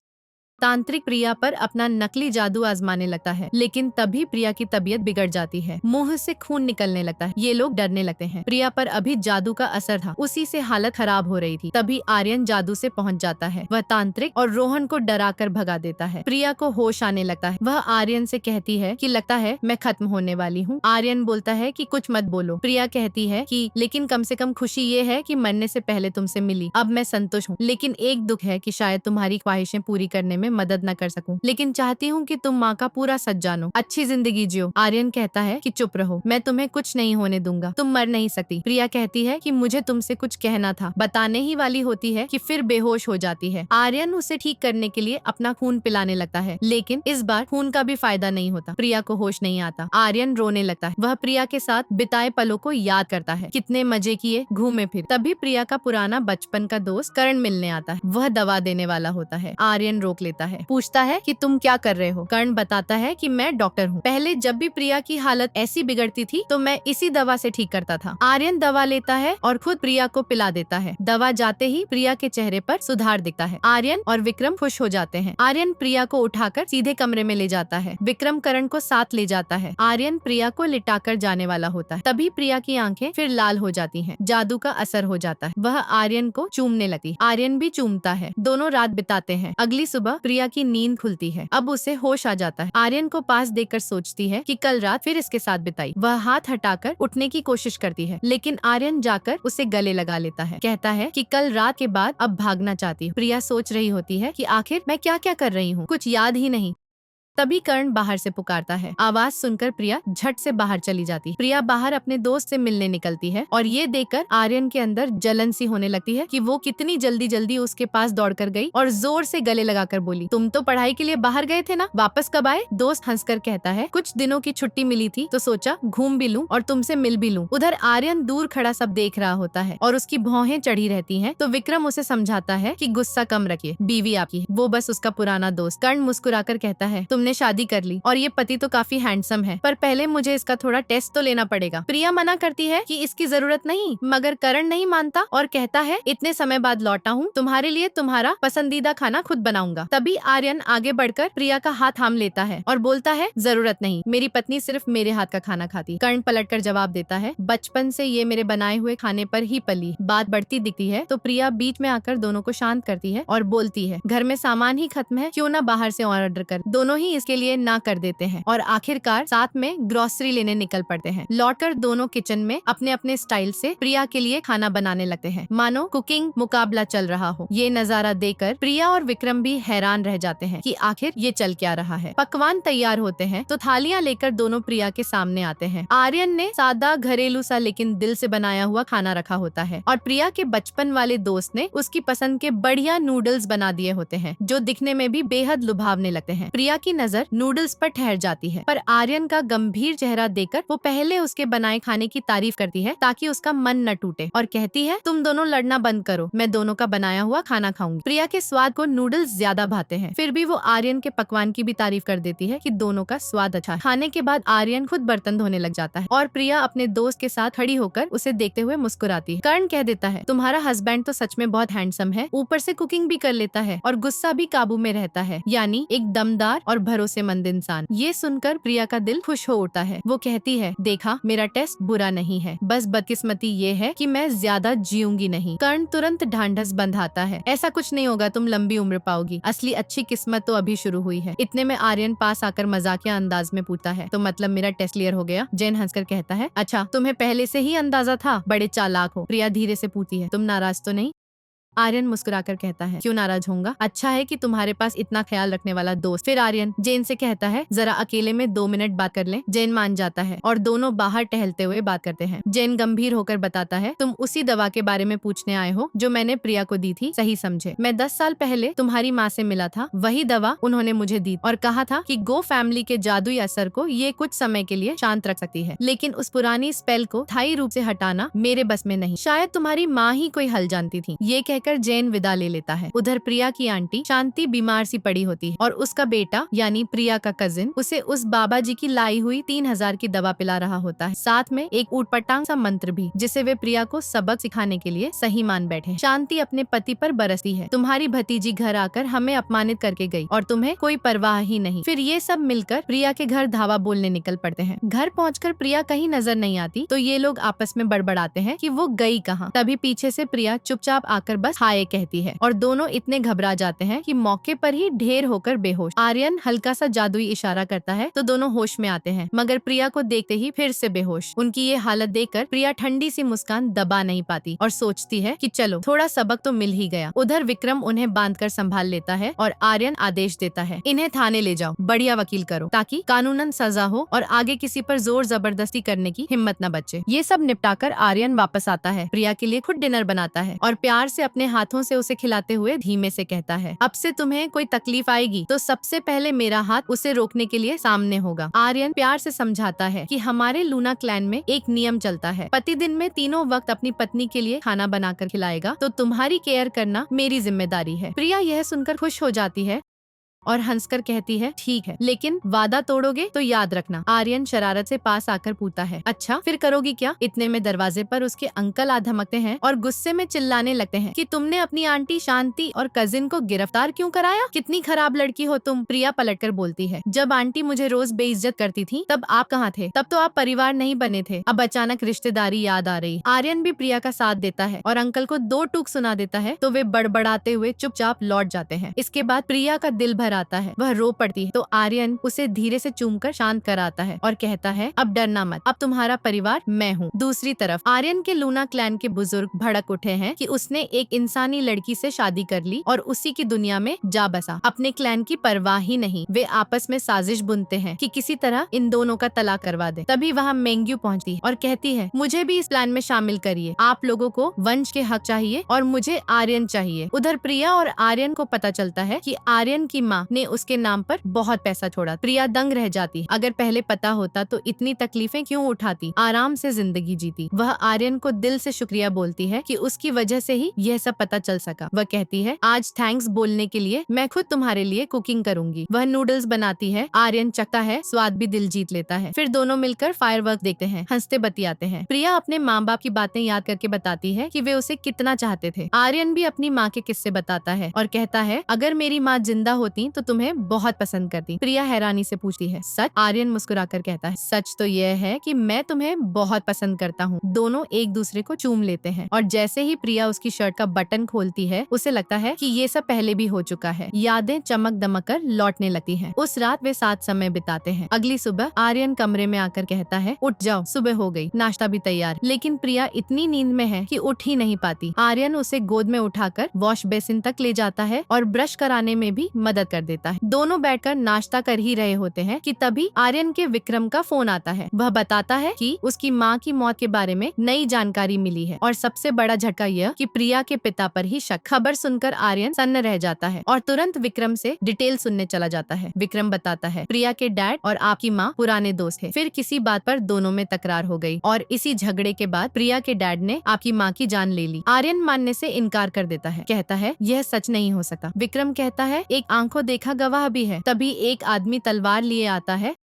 तांत्रिक प्रिया पर अपना नकली जादू आजमाने लगता है, लेकिन तभी प्रिया की तबीयत बिगड़ जाती है, मुंह से खून निकलने लगता है। ये लोग डरने लगते हैं। प्रिया पर अभी जादू का असर था, उसी से हालत खराब हो रही थी। तभी आर्यन जादू से पहुंच जाता है। वह तांत्रिक और रोहन को डराकर भगा देता है। प्रिया को होश आने लगता है। वह आर्यन से कहती है कि लगता है मैं खत्म होने वाली हूँ। आर्यन बोलता है कि कुछ मत बोलो। प्रिया कहती है कि लेकिन कम से कम खुशी ये है कि मरने से पहले तुमसे मिली, अब मैं संतुष्ट हूँ। लेकिन एक दुख है कि शायद तुम्हारी ख्वाहिशें पूरी करने में मदद न कर सकूं, लेकिन चाहती हूँ कि तुम माँ का पूरा सच जानो, अच्छी जिंदगी जियो। आर्यन कहता है कि चुप रहो, मैं तुम्हें कुछ नहीं होने दूंगा, तुम मर नहीं सकती। प्रिया कहती है कि मुझे तुमसे कुछ कहना था, बताने ही वाली होती है कि फिर बेहोश हो जाती है। आर्यन उसे ठीक करने के लिए अपना खून पिलाने लगता है, लेकिन इस बार खून का भी फायदा नहीं होता। प्रिया को होश नहीं आता। आर्यन रोने लगता है। वह प्रिया के साथ बिताए पलों को याद करता है, कितने मजे किए, घूमे फिर। तभी प्रिया का पुराना बचपन का दोस्त करण मिलने आता है। वह दवा देने वाला होता है। आर्यन रोक लेता है, पूछता है कि तुम क्या कर रहे हो। कर्ण बताता है कि मैं डॉक्टर हूँ, पहले जब भी प्रिया की हालत ऐसी बिगड़ती थी तो मैं इसी दवा से ठीक करता था। आर्यन दवा लेता है और खुद प्रिया को पिला देता है। दवा जाते ही प्रिया के चेहरे पर सुधार दिखता है। आर्यन और विक्रम खुश हो जाते हैं। आर्यन प्रिया को उठाकर सीधे कमरे में ले जाता है। विक्रम करण को साथ ले जाता है। आर्यन प्रिया को लिटाकर जाने वाला होता है। तभी प्रिया की आंखें फिर लाल हो जाती हैं। जादू का असर हो जाता है। वह आर्यन को चूमने लगती। आर्यन भी चूमता है। दोनों रात बिताते हैं। अगली सुबह प्रिया की नींद खुलती है। अब उसे होश आ जाता है। आर्यन को पास देखकर सोचती है कि कल रात फिर इसके साथ बिताई। वह हाथ हटाकर उठने की कोशिश करती है, लेकिन आर्यन जाकर उसे गले लगा लेता है। कहता है कि कल रात के बाद अब भागना चाहती हूँ। प्रिया सोच रही होती है कि आखिर मैं क्या क्या कर रही हूँ, कुछ याद ही नहीं। तभी कर्ण बाहर से पुकारता है। आवाज सुनकर प्रिया झट से बाहर चली जाती। प्रिया बाहर अपने दोस्त से मिलने निकलती है और ये देखकर आर्यन के अंदर जलन सी होने लगती है कि वो कितनी जल्दी जल्दी उसके पास दौड़कर गई और जोर से गले लगाकर बोली, तुम तो पढ़ाई के लिए बाहर गए थे ना, वापस कब आए? दोस्त हंसकर कहता है, कुछ दिनों की छुट्टी मिली थी तो सोचा घूम भी लूं और तुमसे मिल भी लूं। उधर आर्यन दूर खड़ा सब देख रहा होता है और उसकी भौहें चढ़ी रहती हैं। तो विक्रम उसे समझाता है कि गुस्सा कम रखिए, बीवी आपकी है, वो बस उसका पुराना दोस्त। कर्ण मुस्कुराकर कहता है, तुमने शादी कर ली और ये पति तो काफी हैंडसम है, पर पहले मुझे इसका थोड़ा टेस्ट तो लेना पड़ेगा। प्रिया मना करती है कि इसकी जरूरत नहीं, मगर कर्ण नहीं मानता और कहता है, इतने समय बाद लौटा हूँ, तुम्हारे लिए तुम्हारा पसंदीदा खाना खुद बनाऊंगा। तभी आर्यन आगे बढ़कर प्रिया का हाथ थाम लेता है और बोलता है, जरूरत नहीं, मेरी पत्नी सिर्फ मेरे हाथ का खाना खाती। कर्ण पलटकर जवाब देता है, बचपन से ये मेरे बनाए हुए खाने पर ही पली। बात बढ़ती दिखती है तो प्रिया बीच में आकर दोनों को शांत करती है और बोलती है, घर में सामान ही खत्म है, क्यों ना बाहर से ऑर्डर कर। दोनों ही इसके लिए ना कर देते हैं और आखिरकार साथ में ग्रोसरी लेने निकल पड़ते हैं। लौटकर दोनों किचन में अपने अपने स्टाइल से प्रिया के लिए खाना बनाने लगते हैं, मानो कुकिंग मुकाबला चल रहा हो। ये नजारा देखकर प्रिया और विक्रम भी हैरान रह जाते हैं कि आखिर ये चल क्या रहा है। पकवान तैयार होते हैं तो थालियां लेकर दोनों प्रिया के सामने आते हैं। आर्यन ने सादा घरेलू सा लेकिन दिल से बनाया हुआ खाना रखा होता है और प्रिया के बचपन वाले दोस्त ने उसकी पसंद के बढ़िया नूडल्स बना दिए होते हैं, जो दिखने में भी बेहद लुभावने लगते हैं। प्रिया की नजर नूडल्स पर ठहर जाती है, पर आर्यन का गंभीर चेहरा देखकर वो पहले उसके बनाए खाने की तारीफ करती है ताकि उसका मन न टूटे और कहती है, तुम दोनों लड़ना बंद करो, मैं दोनों का बनाया हुआ खाना खाऊंगी। प्रिया के स्वाद को नूडल्स ज्यादा भाते हैं, फिर भी वो आर्यन के पकवान की भी तारीफ कर देती है कि दोनों का स्वाद अच्छा है। खाने के बाद आर्यन खुद बर्तन धोने लग जाता है और प्रिया अपने दोस्त के साथ खड़ी होकर उसे देखते हुए मुस्कुराती है। कर्ण कह देता है, तुम्हारा हस्बैंड तो सच में बहुत हैंडसम है, ऊपर से कुकिंग भी कर लेता है और गुस्सा भी काबू में रहता है, यानी एक दमदार और भरोसेमंद इंसान। ये सुनकर प्रिया का दिल खुश हो उठता है। वो कहती है, देखा, मेरा टेस्ट बुरा नहीं है, बस बदकिस्मती ये है कि मैं ज्यादा जीऊंगी नहीं। कर्ण तुरंत ढांढस बंधाता है, ऐसा कुछ नहीं होगा, तुम लंबी उम्र पाओगी, असली अच्छी किस्मत तो अभी शुरू हुई है। इतने में आर्यन पास आकर मजाकिया अंदाज में पूछता है, तो मतलब मेरा टेस्ट क्लियर हो गया? जैन हंसकर कहता है, अच्छा, तुम्हें पहले से ही अंदाजा था, बड़े चालाक हो। प्रिया धीरे से पूछती है, तुम नाराज तो नहीं? आर्यन मुस्कुराकर कहता है, क्यों नाराज होऊंगा, अच्छा है कि तुम्हारे पास इतना ख्याल रखने वाला दोस्त। फिर आर्यन जेन से कहता है, जरा अकेले में 2 मिनट बात कर लें। जेन मान जाता है और दोनों बाहर टहलते हुए बात करते हैं। जेन गंभीर होकर बताता है, तुम उसी दवा के बारे में पूछने आए हो जो मैंने प्रिया को दी थी, सही समझे। मैं 10 साल पहले तुम्हारी माँ से मिला था, वही दवा उन्होंने मुझे दी और कहा था कि गो फैमिली के जादुई असर को ये कुछ समय के लिए शांत रख सकती है, लेकिन उस पुरानी स्पेल को स्थायी रूप से हटाना मेरे बस में नहीं। शायद तुम्हारी माँ ही कोई हल जानती थी। ये कहकर जेन विदा ले लेता है। उधर प्रिया की आंटी शांति बीमार सी पड़ी होती है और उसका बेटा यानी प्रिया का कजिन उसे उस बाबा जी की लाई हुई 3000 की दवा पिला रहा होता है, साथ में एक ऊटपटांग सा मंत्र भी, जिसे वे प्रिया को सबक सिखाने के लिए सही मान बैठे। शांति अपने पति पर बरसती है, तुम्हारी भतीजी घर आकर हमें अपमानित करके गई और तुम्हें कोई परवाह ही नहीं। फिर ये सब मिलकर प्रिया के घर धावा बोलने निकल पड़ते हैं। घर पहुंचकर प्रिया कहीं नजर नहीं आती तो ये लोग आपस में बड़बड़ाते हैं कि वो गई कहाँ। तभी पीछे से प्रिया चुपचाप आकर बस हाय कहती है और दोनों इतने घबरा जाते हैं कि मौके पर ही ढेर होकर बेहोश। आर्यन हल्का सा जादुई इशारा करता है तो दोनों होश में आते हैं, मगर प्रिया को देखते ही फिर से बेहोश। उनकी ये हालत देखकर प्रिया ठंडी सी मुस्कान दबा नहीं पाती और सोचती है कि चलो थोड़ा सबक तो मिल ही गया। उधर विक्रम उन्हें बांधकर संभाल लेता है और आर्यन आदेश देता है, इन्हें थाने ले जाओ, बढ़िया वकील करो, ताकि कानूनन सजा हो और आगे किसी पर जोर जबरदस्ती करने की हिम्मत न बचे। ये सब निपटाकर आर्यन वापस आता है, प्रिया के लिए खुद डिनर बनाता है और प्यार से अपने हाथों से उसे खिलाते हुए धीमे से कहता है, अब से तुम्हें कोई तकलीफ आएगी तो सबसे पहले मेरा हाथ उसे रोकने के लिए सामने होगा। आर्यन प्यार से समझाता है कि हमारे लूना क्लैन में एक नियम चलता है, पति दिन में तीनों वक्त अपनी पत्नी के लिए खाना बनाकर खिलाएगा, तो तुम्हारी केयर करना मेरी जिम्मेदारी है। प्रिया यह सुनकर खुश हो जाती है और हंसकर कहती है, ठीक है, लेकिन वादा तोड़ोगे तो याद रखना। आर्यन शरारत से पास आकर पूछता है, अच्छा फिर करोगी क्या? इतने में दरवाजे पर उसके अंकल आ धमकते हैं और गुस्से में चिल्लाने लगते हैं कि तुमने अपनी आंटी शांति और कजिन को गिरफ्तार क्यों कराया? कितनी खराब लड़की हो तुम। प्रिया पलटकर बोलती है, जब आंटी मुझे रोज बेइज्जत करती थी तब आप कहाँ थे? तब तो आप परिवार नहीं बने थे, अब अचानक रिश्तेदारी याद आ रही। आर्यन भी प्रिया का साथ देता है और अंकल को 2 टूक सुना देता है तो वे बड़बड़ाते हुए चुपचाप लौट जाते हैं। इसके बाद प्रिया का दिल भर घर आता है वह रो पड़ती है तो आर्यन उसे धीरे से चूमकर शांत कराता है और कहता है अब डरना मत, अब तुम्हारा परिवार मैं हूँ। दूसरी तरफ आर्यन के लूना क्लैन के बुजुर्ग भड़क उठे हैं कि उसने एक इंसानी लड़की से शादी कर ली और उसी की दुनिया में जा बसा। अपने क्लैन की परवाह ही नहीं, वे आपस में साजिश बुनते हैं कि किसी तरह इन दोनों का तलाक करवा दे। तभी वहाँ मेंग्यू पहुँचती है और कहती है मुझे भी इस प्लान में शामिल करिए, आप लोगों को वंश के हक चाहिए और मुझे आर्यन चाहिए। उधर प्रिया और आर्यन को पता चलता है कि आर्यन की माँ ने उसके नाम पर बहुत पैसा छोड़ा। प्रिया दंग रह जाती, अगर पहले पता होता तो इतनी तकलीफें क्यों उठाती, आराम से जिंदगी जीती। वह आर्यन को दिल से शुक्रिया बोलती है कि उसकी वजह से ही यह सब पता चल सका। वह कहती है आज थैंक्स बोलने के लिए मैं खुद तुम्हारे लिए कुकिंग करूंगी। वह नूडल्स बनाती है, आर्यन चखता है, स्वाद भी दिल जीत लेता है। फिर दोनों मिलकर फायरवर्क देखते हैं, हंसते बतियाते हैं। प्रिया अपने माँ बाप की बातें याद करके बताती है कि वे उसे कितना चाहते थे। आर्यन भी अपनी माँ के किस्से बताता है और कहता है अगर मेरी माँ जिंदा होती तो तुम्हें बहुत पसंद करती। प्रिया हैरानी से पूछती है सच? आर्यन मुस्कुराकर कहता है सच तो यह है कि मैं तुम्हें बहुत पसंद करता हूँ। दोनों एक दूसरे को चूम लेते हैं और जैसे ही प्रिया उसकी शर्ट का बटन खोलती है उसे लगता है कि ये सब पहले भी हो चुका है। यादें चमक दमक कर लौटने लगती हैं। उस रात वे साथ समय बिताते हैं। अगली सुबह आर्यन कमरे में आकर कहता है उठ जाओ, सुबह हो गई, नाश्ता भी तैयार। लेकिन प्रिया इतनी नींद में है कि उठ ही नहीं पाती। आर्यन उसे गोद में उठाकर वॉश बेसिन तक ले जाता है और ब्रश कराने में भी मदद कर देता है। दोनों बैठकर नाश्ता कर ही रहे होते हैं कि तभी आर्यन के विक्रम का फोन आता है। वह बताता है कि उसकी माँ की मौत के बारे में नई जानकारी मिली है और सबसे बड़ा झटका यह कि प्रिया के पिता पर ही शक। खबर सुनकर आर्यन सन्न रह जाता है और तुरंत विक्रम से डिटेल सुनने चला जाता है। विक्रम बताता है प्रिया के डैड और आपकी माँ पुराने दोस्त थे, फिर किसी बात पर दोनों में तकरार हो गई और इसी झगड़े के बाद प्रिया के डैड ने आपकी माँ की जान ले ली। आर्यन मानने से इनकार कर देता है, कहता है यह सच नहीं हो सकता। विक्रम कहता है एक आंखों देखा गवाह भी है। तभी एक आदमी तलवार लिए आता है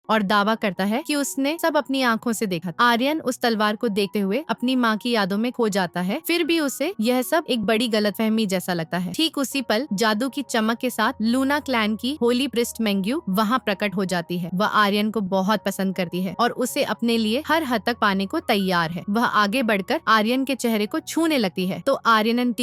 और दावा करता है कि उसने सब अपनी आंखों से देखा। आर्यन उस तलवार को देखते हुए अपनी माँ की यादों में खो जाता है। फिर भी उसे यह सब एक बड़ी गलतफहमी जैसा लगता है। ठीक उसी पल जादू की चमक के साथ लूना क्लैन की होली प्रिस्ट मेंग्यू वहाँ प्रकट हो जाती है। वह आर्यन को बहुत पसंद करती है और उसे अपने लिए हर हद तक पाने को तैयार है। वह आगे बढ़कर आर्यन के चेहरे को छूने लगती है तो आर्यन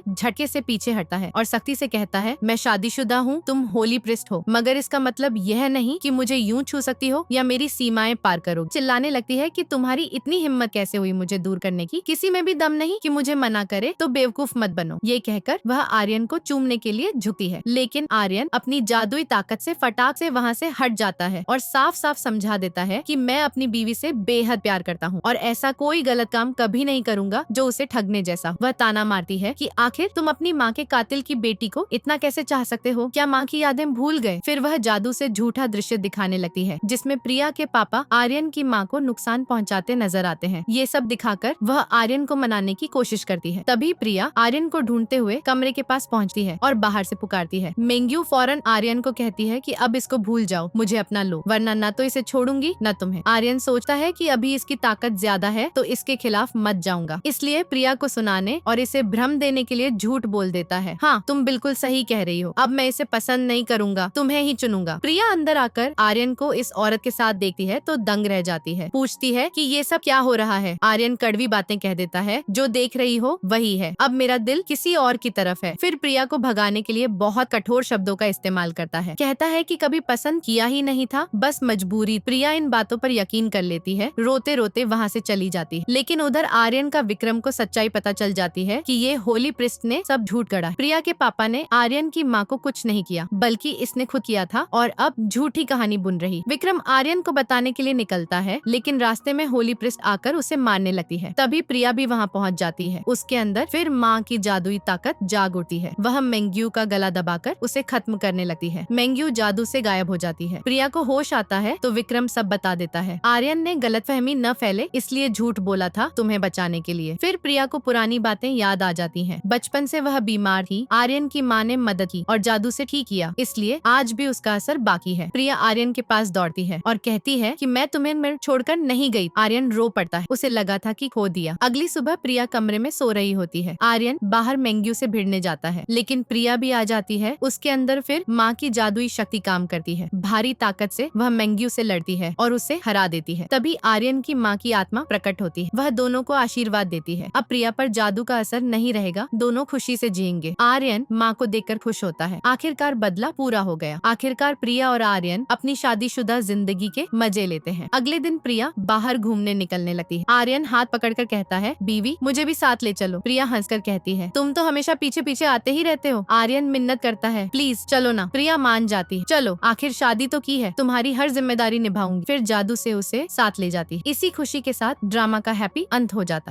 झटके से पीछे हटता है और सख्ती से कहता है मैं शादीशुदा हूँ, तुम होली प्रिस्ट हो, मगर इसका मतलब यह नहीं कि मुझे यूं छू सकती हो या मेरी सीमाएं पार करो। चिल्लाने लगती है कि तुम्हारी इतनी हिम्मत कैसे हुई मुझे दूर करने की, किसी में भी दम नहीं कि मुझे मना करे, तो बेवकूफ मत बनो। ये कहकर वह आर्यन को चूमने के लिए झुकती है, लेकिन आर्यन अपनी जादुई ताकत से फटाक से वहाँ से हट जाता है और साफ साफ समझा देता है कि मैं अपनी बीवी से बेहद प्यार करता हूँ और ऐसा कोई गलत काम कभी नहीं करूंगा जो उसे ठगने जैसा। वह ताना मारती है कि आखिर तुम अपनी माँ के कातिल की बेटी को इतना कैसे चाह सकते हो, क्या माँ की यादें भूल गए? फिर वह जादू से झूठा दृश्य दिखाने लगती है जिसमें प्रिया के पापा आर्यन की माँ को नुकसान पहुंचाते नजर आते हैं। ये सब दिखाकर वह आर्यन को मनाने की कोशिश करती है। तभी प्रिया आर्यन को ढूंढते हुए कमरे के पास पहुंचती है और बाहर से पुकारती है। मेंग्यू फौरन आर्यन को कहती है कि अब इसको भूल जाओ, मुझे अपना लो, वरना न तो इसे छोड़ूंगी न तुम्हें। आर्यन सोचता है कि अभी इसकी ताकत ज्यादा है तो इसके खिलाफ मत जाऊंगा, इसलिए प्रिया को सुनाने और इसे भ्रम देने के लिए झूठ बोल देता है। हाँ, तुम बिल्कुल सही कह रही हो, अब मैं इसे पसंद नहीं करूंगा, तुम्हें ही चुनूंगा। प्रिया अंदर आकर आर्यन को इस औरत के साथ देखती है तो दंग रह जाती है। पूछती है कि ये सब क्या हो रहा है। आर्यन कड़वी बातें कह देता है, जो देख रही हो वही है, अब मेरा दिल किसी और की तरफ है। फिर प्रिया को भगाने के लिए बहुत कठोर शब्दों का इस्तेमाल करता है, कहता है कि कभी पसंद किया ही नहीं था, बस मजबूरी। प्रिया इन बातों पर यकीन कर लेती है, रोते रोते वहाँ से चली जाती है। लेकिन उधर आर्यन का विक्रम को सच्चाई पता चल जाती है कि ये होली प्रिस्ट ने सब झूठ गढ़ा। प्रिया के पापा ने आर्यन की माँ को कुछ नहीं किया, बल्कि इसने खुद किया था और अब झूठी कहानी बुन रही। विक्रम आर्यन को बताने के लिए निकलता है, लेकिन रास्ते में होली प्रिस्ट आकर उसे मारने लगती है। तभी प्रिया भी वहाँ पहुँच जाती है। उसके अंदर फिर माँ की जादुई ताकत जाग उठती है। वह मेंग्यू का गला दबाकर उसे खत्म करने लगती है। मेंग्यू जादू से गायब हो जाती है। प्रिया को होश आता है तो विक्रम सब बता देता है। आर्यन ने गलतफहमी न फैले इसलिए झूठ बोला था तुम्हें बचाने के लिए। फिर प्रिया को पुरानी बातें याद आ जाती हैं। बचपन से वह बीमार थी, आर्यन की माँ ने मदद की और जादू से ठीक किया, इसलिए आज भी उसका असर बाकी है। प्रिया आर्यन के पास दौड़ती दौड़ती है और कहती है कि मैं तुम्हें छोड़कर नहीं गई। आर्यन रो पड़ता है, उसे लगा था कि खो दिया। अगली सुबह प्रिया कमरे में सो रही होती है। आर्यन बाहर मेंग्यू से भिड़ने जाता है, लेकिन प्रिया भी आ जाती है। उसके अंदर फिर माँ की जादुई शक्ति काम करती है। भारी ताकत से वह मेंग्यू से लड़ती है और उसे हरा देती है। तभी आर्यन की माँ की आत्मा प्रकट होती है। वह दोनों को आशीर्वाद देती है। अब प्रिया पर जादू का असर नहीं रहेगा, दोनों खुशी से जिएंगे। आर्यन माँ को देखकर खुश होता है। आखिरकार बदला पूरा हो गया। आखिरकार प्रिया और आर्यन अपनी शादीशुदा जिंदगी के मजे लेते हैं। अगले दिन प्रिया बाहर घूमने निकलने लगती है। आर्यन हाथ पकड़कर कहता है, बीवी मुझे भी साथ ले चलो। प्रिया हंसकर कहती है, तुम तो हमेशा पीछे पीछे आते ही रहते हो। आर्यन मिन्नत करता है, प्लीज चलो ना। प्रिया मान जाती है, चलो आखिर शादी तो की है, तुम्हारी हर जिम्मेदारी निभाऊंगी। फिर जादू से उसे साथ ले जाती है। इसी खुशी के साथ ड्रामा का हैप्पी अंत हो जाता।